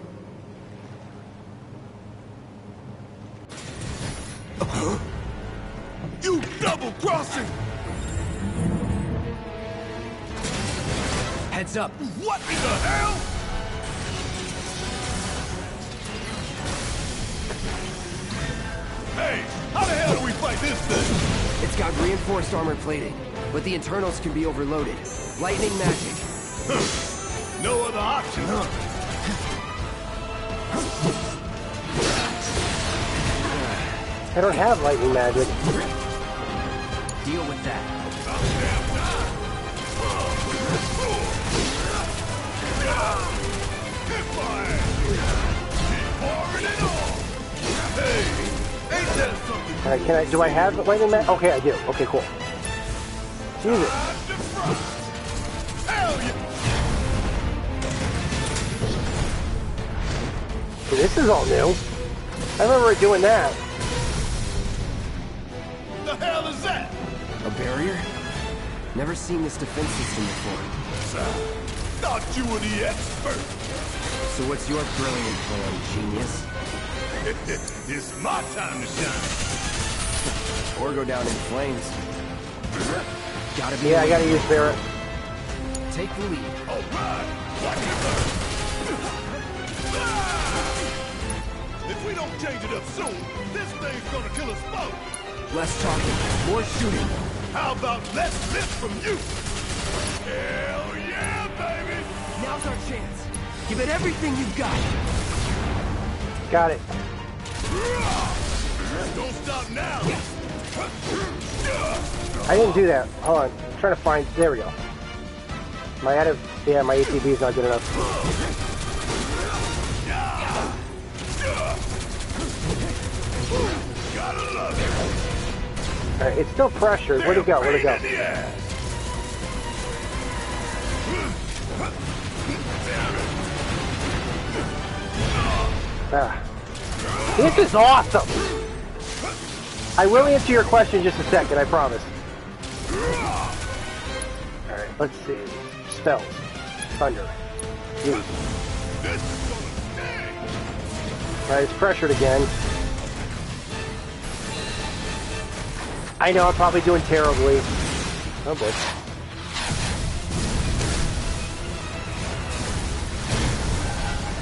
You double-crossing! Heads up! What in the hell? Hey, how the hell do we fight this thing? It's got reinforced armor plating, but the internals can be overloaded. Lightning magic. No other option, huh? I don't have lightning magic. Deal with that. Alright, do I have lightning magic? Okay, I do. Okay, cool. Use it. So this is all new. I remember doing that. The hell is that? A barrier? Never seen this defense system before. Thought you were the expert. So what's your brilliant plan, genius? It's my time to shine. Or go down in flames. Gotta be. Yeah, I gotta use Barrett. Take the lead. All right, watch it burn. If we don't change it up soon, this thing's gonna kill us both. Less talking, more shooting. How about less this from you? Hell yeah, baby! Now's our chance. Give it everything you've got. Got it. Don't stop now. I didn't do that. Hold on. I'm trying to find. There we go. My ATB is not good enough. Alright, it's still pressured. Where'd it go? Where'd it go? Ah. This is awesome! I will answer your question in just a second, I promise. Alright, let's see. Spells. Thunder. Alright, it's pressured again. I know I'm probably doing terribly. Oh boy.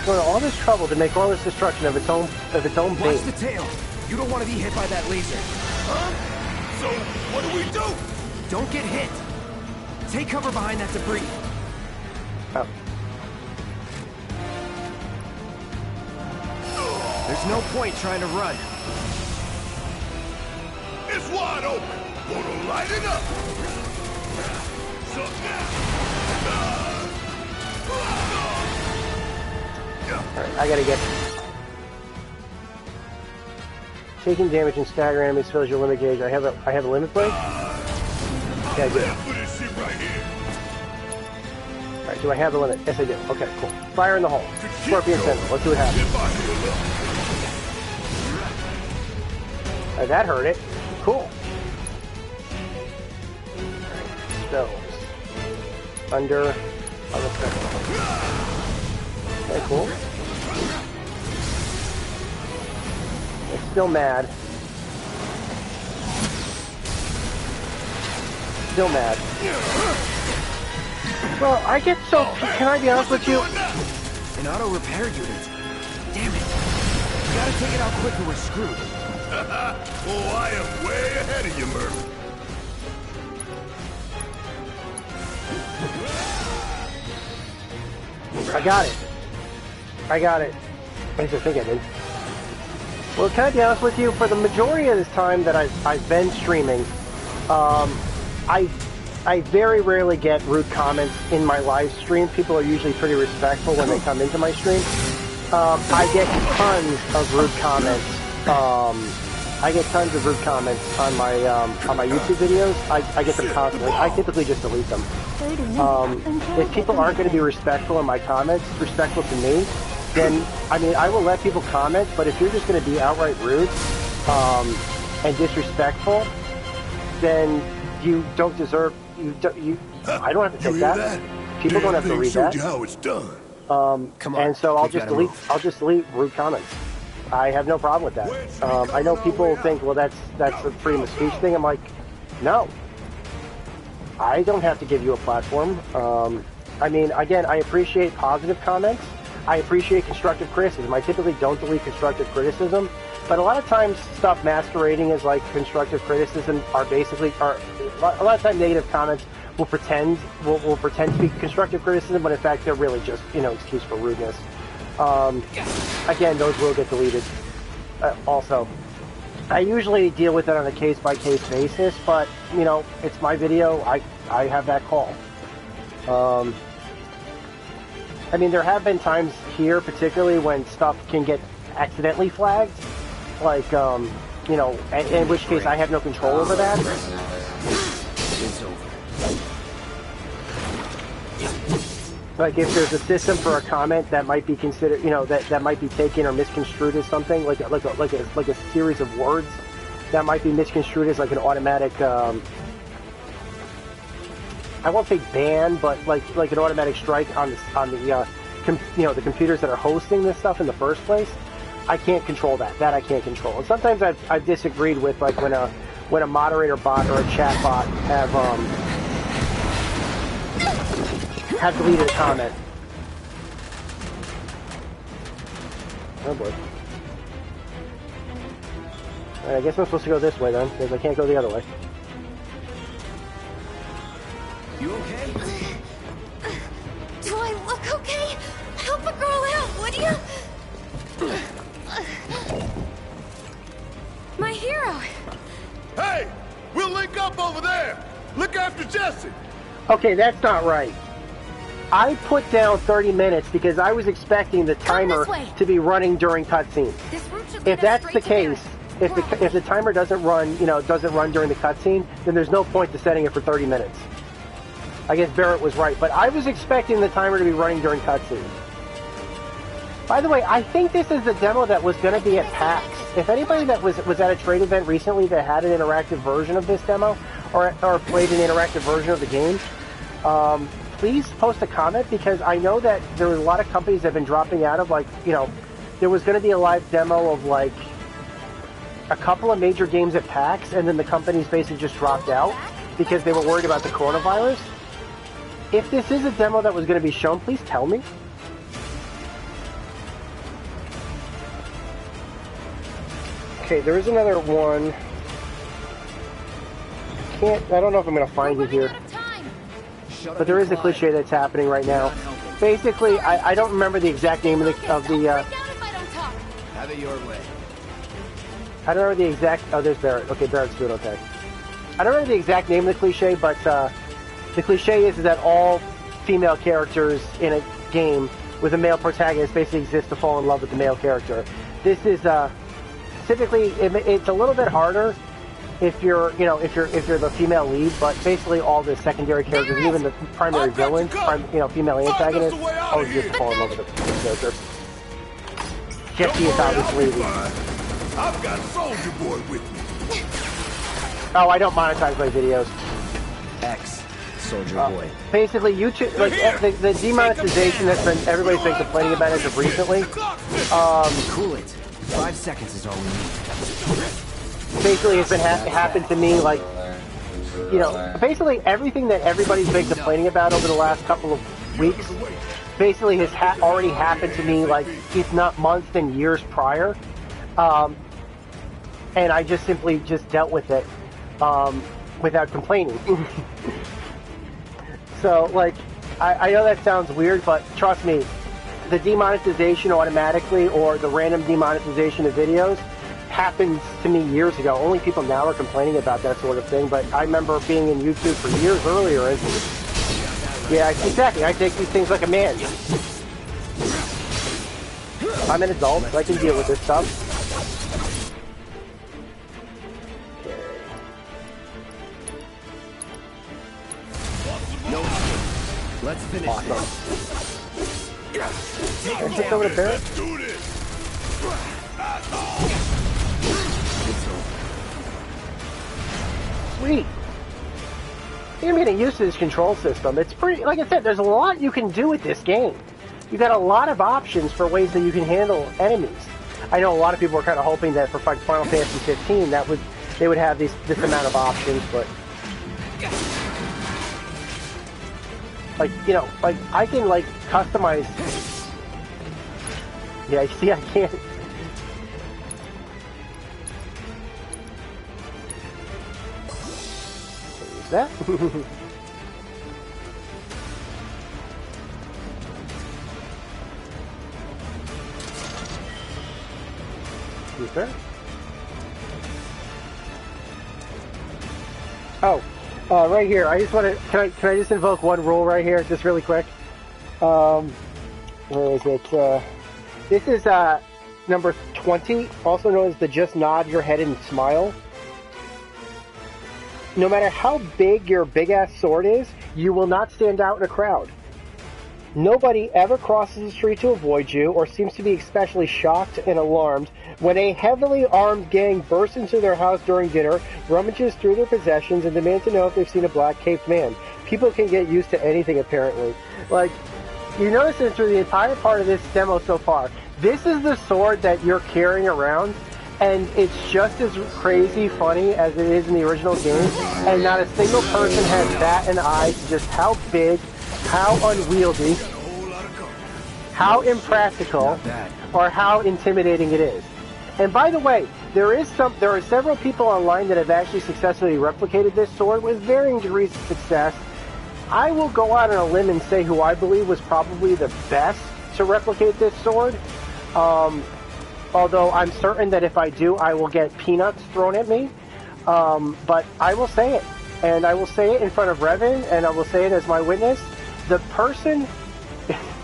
Going to all this trouble to make all this destruction of its own Watch base. the tail. You don't want to be hit by that laser. Huh? So, what do we do? Don't get hit. Take cover behind that debris. Oh. There's no point trying to run. It's wide open. Gonna light it up. So Alright, I gotta get... Taking damage and stagger enemies fills your limit gauge. I have a limit break? Yeah, I do. for this shit right here. Alright, Do I have the limit? Yes, I do. Okay, cool. Fire in the hole. Scorpion Sentinel. Let's see what happens. That hurt it. Cool. Spells. Thunder. Okay, cool. It's still mad. Still mad. Well, I get so... Can I be honest with you? An auto repair unit. Damn it. We gotta take it out quick or we're screwed. Oh, I am way ahead of you, Murph. I got it. I got it. I just think I did. Well, can I be honest with you? For the majority of this time that I've been streaming, I very rarely get rude comments in my live stream. People are usually pretty respectful when they come into my stream. I get tons of rude comments. I get tons of rude comments on my YouTube videos. I get them constantly. I typically just delete them. If people aren't going to be respectful in my comments, respectful to me, then I mean I will let people comment. But if you're just going to be outright rude and disrespectful, then you don't deserve. I don't have to take that. People don't have to read that. How it's done. Come on, and so I'll just delete rude comments. I have no problem with that. I know people think, well, that's a freedom of speech thing. I'm like, no. I don't have to give you a platform. I mean, again, I appreciate positive comments. I appreciate constructive criticism. I typically don't delete constructive criticism, but a lot of times stuff masquerading as like constructive criticism are a lot of times negative comments will pretend to be constructive criticism, but in fact they're really just excuse for rudeness. Again, those will get deleted. Also, I usually deal with it on a case-by-case basis, but it's my video. I have that call. I mean, there have been times here, particularly when stuff can get accidentally flagged, like in which case I have no control over that. It's over. Like if there's a system for a comment that might be considered, that might be taken or misconstrued as something, like a series of words that might be misconstrued as like an automatic, I won't say ban, but like an automatic strike on the computers that are hosting this stuff in the first place. I can't control that. That I can't control. And sometimes I've disagreed with like when a moderator bot or a chat bot have deleted a comment. Oh boy. Alright, I guess I'm supposed to go this way then, because I can't go the other way. You okay? Do I look okay? Help a girl out, would you? My hero. Hey! We'll link up over there! Look after Jesse! Okay, that's not right. I put down 30 minutes because I was expecting the timer to be running during cutscenes. If that's the case, if the timer doesn't run during the cutscene, then there's no point to setting it for 30 minutes. I guess Barrett was right, but I was expecting the timer to be running during cutscenes. By the way, I think this is the demo that was going to be at PAX. If anybody that was at a trade event recently that had an interactive version of this demo, or played an interactive version of the game, please post a comment, because I know that there was a lot of companies that have been dropping out of, like, there was going to be a live demo of, like, a couple of major games at PAX, and then the companies basically just dropped out because they were worried about the coronavirus. If this is a demo that was going to be shown, please tell me. Okay, there is another one. I don't know if I'm going to find it here. But there is a cliche that's happening right now. Basically, I don't remember the exact name of the Have it your way. I don't remember the exact... Oh, there's Barrett. Okay, Barrett's doing okay. I don't remember the exact name of the cliche, but the cliche is that all female characters in a game with a male protagonist basically exist to fall in love with the male character. This is... typically, it's a little bit harder if you're the female lead, but basically all the secondary characters, even the primary villains, female antagonists, I would just fall in love with the character. Jesse is obviously leading. I've got Soldier Boy with me. Oh, I don't monetize my videos. Soldier Boy. Basically, YouTube, like the demonetization that's been everybody's been complaining about as of recently. Cool it. 5 seconds is all we need. Basically, it's been happened to me, like, basically everything that everybody's been complaining about over the last couple of weeks, basically has already happened to me, like, if not months, then years prior. And I just simply dealt with it without complaining. So, like, I know that sounds weird, but trust me, the demonetization automatically or the random demonetization of videos happened to me years ago. Only people now are complaining about that sort of thing, but I remember being in YouTube for years earlier. And yeah, exactly. I take these things like a man. I'm an adult. I can deal with this stuff. Let's finish awesome. this. Let's over to Barrett. Do this. Sweet. You're getting used to this control system. It's pretty, like I said, there's a lot you can do with this game. You got a lot of options for ways that you can handle enemies. I know a lot of people are kind of hoping that for Final Fantasy 15 they would have this amount of options, but like I can like customize. Yeah, you see, I can't. Use that. Use that. Oh, right here. I just want to. Can I just invoke one rule right here, just really quick? Where is it? This is number 20, also known as the just nod your head and smile. No matter how big your big-ass sword is, you will not stand out in a crowd. Nobody ever crosses the street to avoid you or seems to be especially shocked and alarmed when a heavily armed gang bursts into their house during dinner, rummages through their possessions, and demands to know if they've seen a black-caped man. People can get used to anything, apparently. Like, you notice this through the entire part of this demo so far. This is the sword that you're carrying around, and it's just as crazy funny as it is in the original game, and not a single person has bat an eye to just how big, how unwieldy, how impractical, or how intimidating it is. And by the way, there are several people online that have actually successfully replicated this sword with varying degrees of success. I will go out on a limb and say who I believe was probably the best to replicate this sword. Although I'm certain that if I do, I will get peanuts thrown at me. But I will say it. And I will say it in front of Revan, and I will say it as my witness. The person...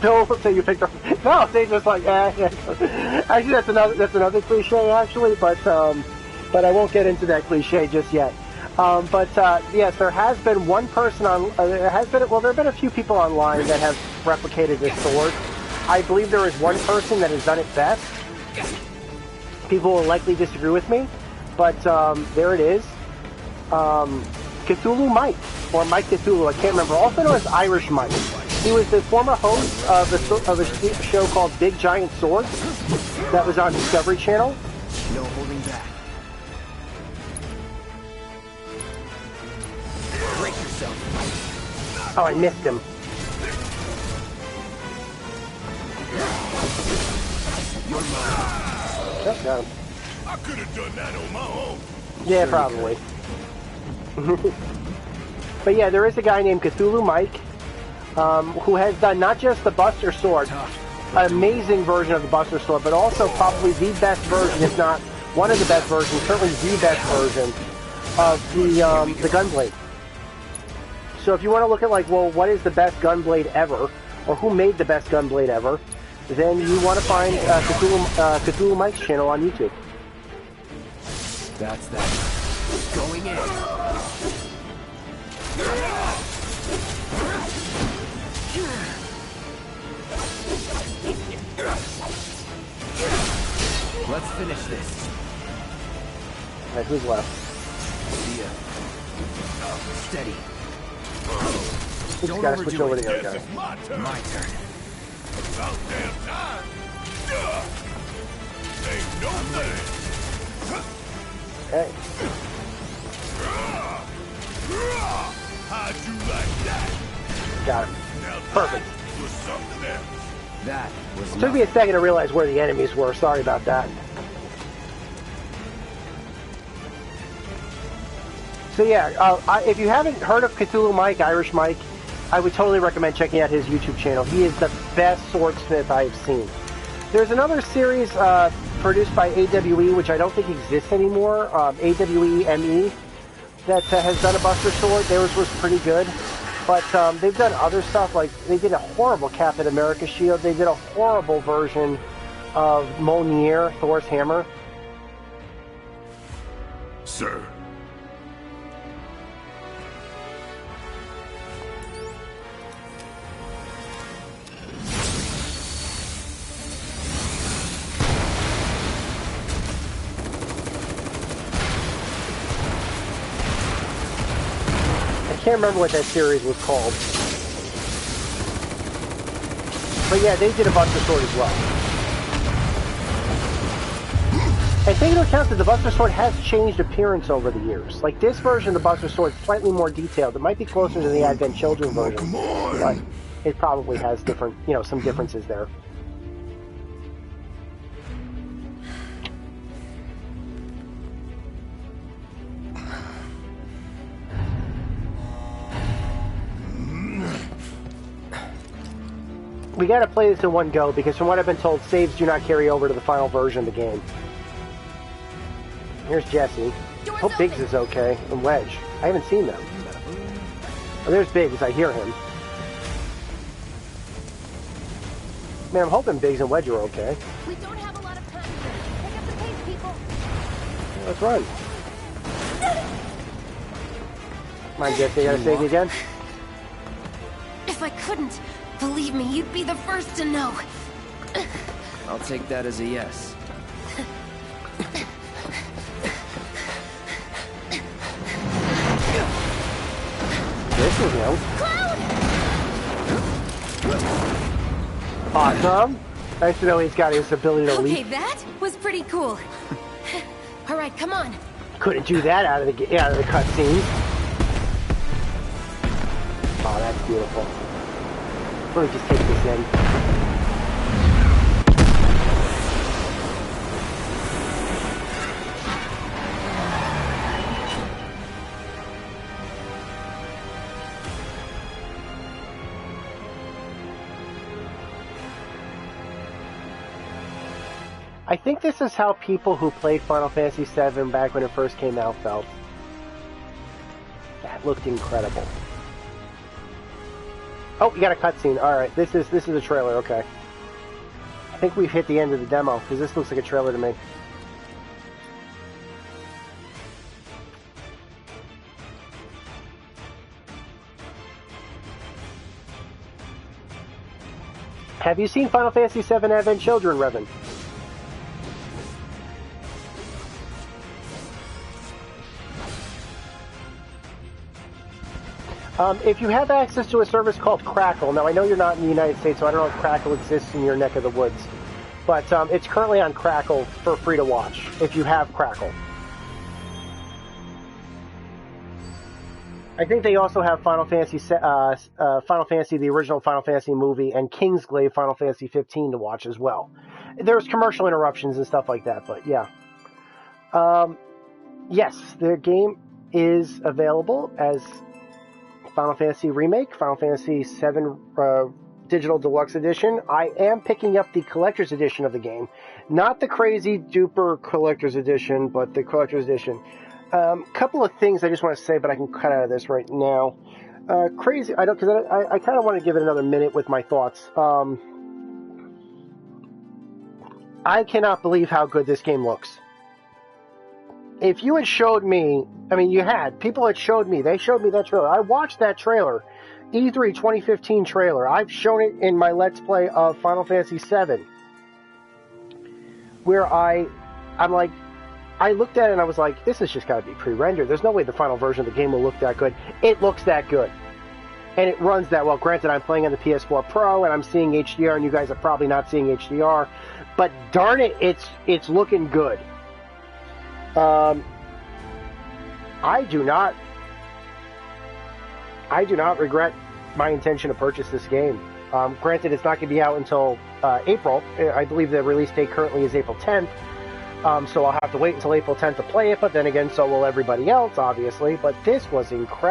Bill will say you picked up... No, they just like, Actually, that's another cliche, actually, but I won't get into that cliche just yet. Yes, there has been one person on... there have been a few people online that have replicated this sword. I believe there is one person that has done it best. People will likely disagree with me, but there it is. Cthulhu Mike, or Mike Cthulhu, I can't remember. Also known as Irish Mike. He was the former host of a show called Big Giant Swords that was on Discovery Channel. No holding back. Break yourself. Oh, I missed him. Oh, got him. I could have done that on my own. Yeah, probably. But yeah, there is a guy named Cthulhu Mike who has done not just the Buster Sword, an amazing version of the Buster Sword, but also probably the best version, if not one of the best versions, certainly the best version of the Gunblade. So if you want to look at like, well, what is the best Gunblade ever, or who made the best Gunblade ever, then you want to find Cthulhu Mike's channel on YouTube. That's that. Going in. Let's finish this. Alright, who's left? See ya. Steady. We just gotta switch over to the other guy. My turn. About damn time. Ain't no thing. Okay. How'd you like that? Got it. Now Perfect. that was something else. That was Took me a second to realize where the enemies were. Sorry about that. So yeah, if you haven't heard of Cthulhu Mike, Irish Mike, I would totally recommend checking out his YouTube channel. He is the best swordsmith I've seen. There's another series produced by AWE, which I don't think exists anymore, AWE ME, that has done a Buster Sword. Theirs was pretty good. But they've done other stuff, like they did a horrible Captain America shield. They did a horrible version of Mjolnir, Thor's hammer. Sir. I can't remember what that series was called. But yeah, they did a Buster Sword as well. And take into account that the Buster Sword has changed appearance over the years. Like this version of the Buster Sword is slightly more detailed. It might be closer to the Advent Children version, but it probably has different, some differences there. We gotta play this in one go, because from what I've been told, saves do not carry over to the final version of the game. Here's Jesse. Hope Biggs is okay. And Wedge. I haven't seen them. Oh, there's Biggs. I hear him. Man, I'm hoping Biggs and Wedge are okay. We don't have a lot of time. Pick up the pace, people. Let's run. Come on, Jesse. I gotta save you again. If I couldn't, believe me, you'd be the first to know. I'll take that as a yes. This is new. Awesome. Nice to know he's got his ability to leap. Okay, that was pretty cool. All right, come on. Couldn't do that out of the cutscene. Oh, that's beautiful. Let me just take this in. I think this is how people who played Final Fantasy VII back when it first came out felt. That looked incredible. Oh, we got a cutscene. All right, this is a trailer. Okay, I think we've hit the end of the demo, because this looks like a trailer to me. Have you seen Final Fantasy VII Advent Children, Revan? If you have access to a service called Crackle, now I know you're not in the United States, so I don't know if Crackle exists in your neck of the woods, but it's currently on Crackle for free to watch, if you have Crackle. I think they also have Final Fantasy, the original Final Fantasy movie, and Kingsglaive Final Fantasy 15 to watch as well. There's commercial interruptions and stuff like that, but yeah. Yes, the game is available as Final Fantasy Remake, Final Fantasy VII Digital Deluxe Edition. I am picking up the Collector's Edition of the game. Not the crazy duper Collector's Edition, but the Collector's Edition. Couple of things I just want to say, but I can cut out of this right now. Crazy, I kind of want to give it another minute with my thoughts. I cannot believe how good this game looks. if you had showed me, I mean, people had showed me, they showed me that trailer. I watched that trailer, E3 2015 trailer. I've shown it in my Let's Play of Final Fantasy VII, where I'm like, I looked at it and I was like, this has just got to be pre-rendered. There's no way the final version of the game will look that good. It looks that good. And it runs that well. Granted, I'm playing on the PS4 Pro and I'm seeing HDR, and you guys are probably not seeing HDR. But darn it, it's looking good. I do not regret my intention to purchase this game. Granted, it's not going to be out until April. I believe the release date currently is April 10th. So I'll have to wait until April 10th to play it, but then again, so will everybody else, obviously. But this was incredible.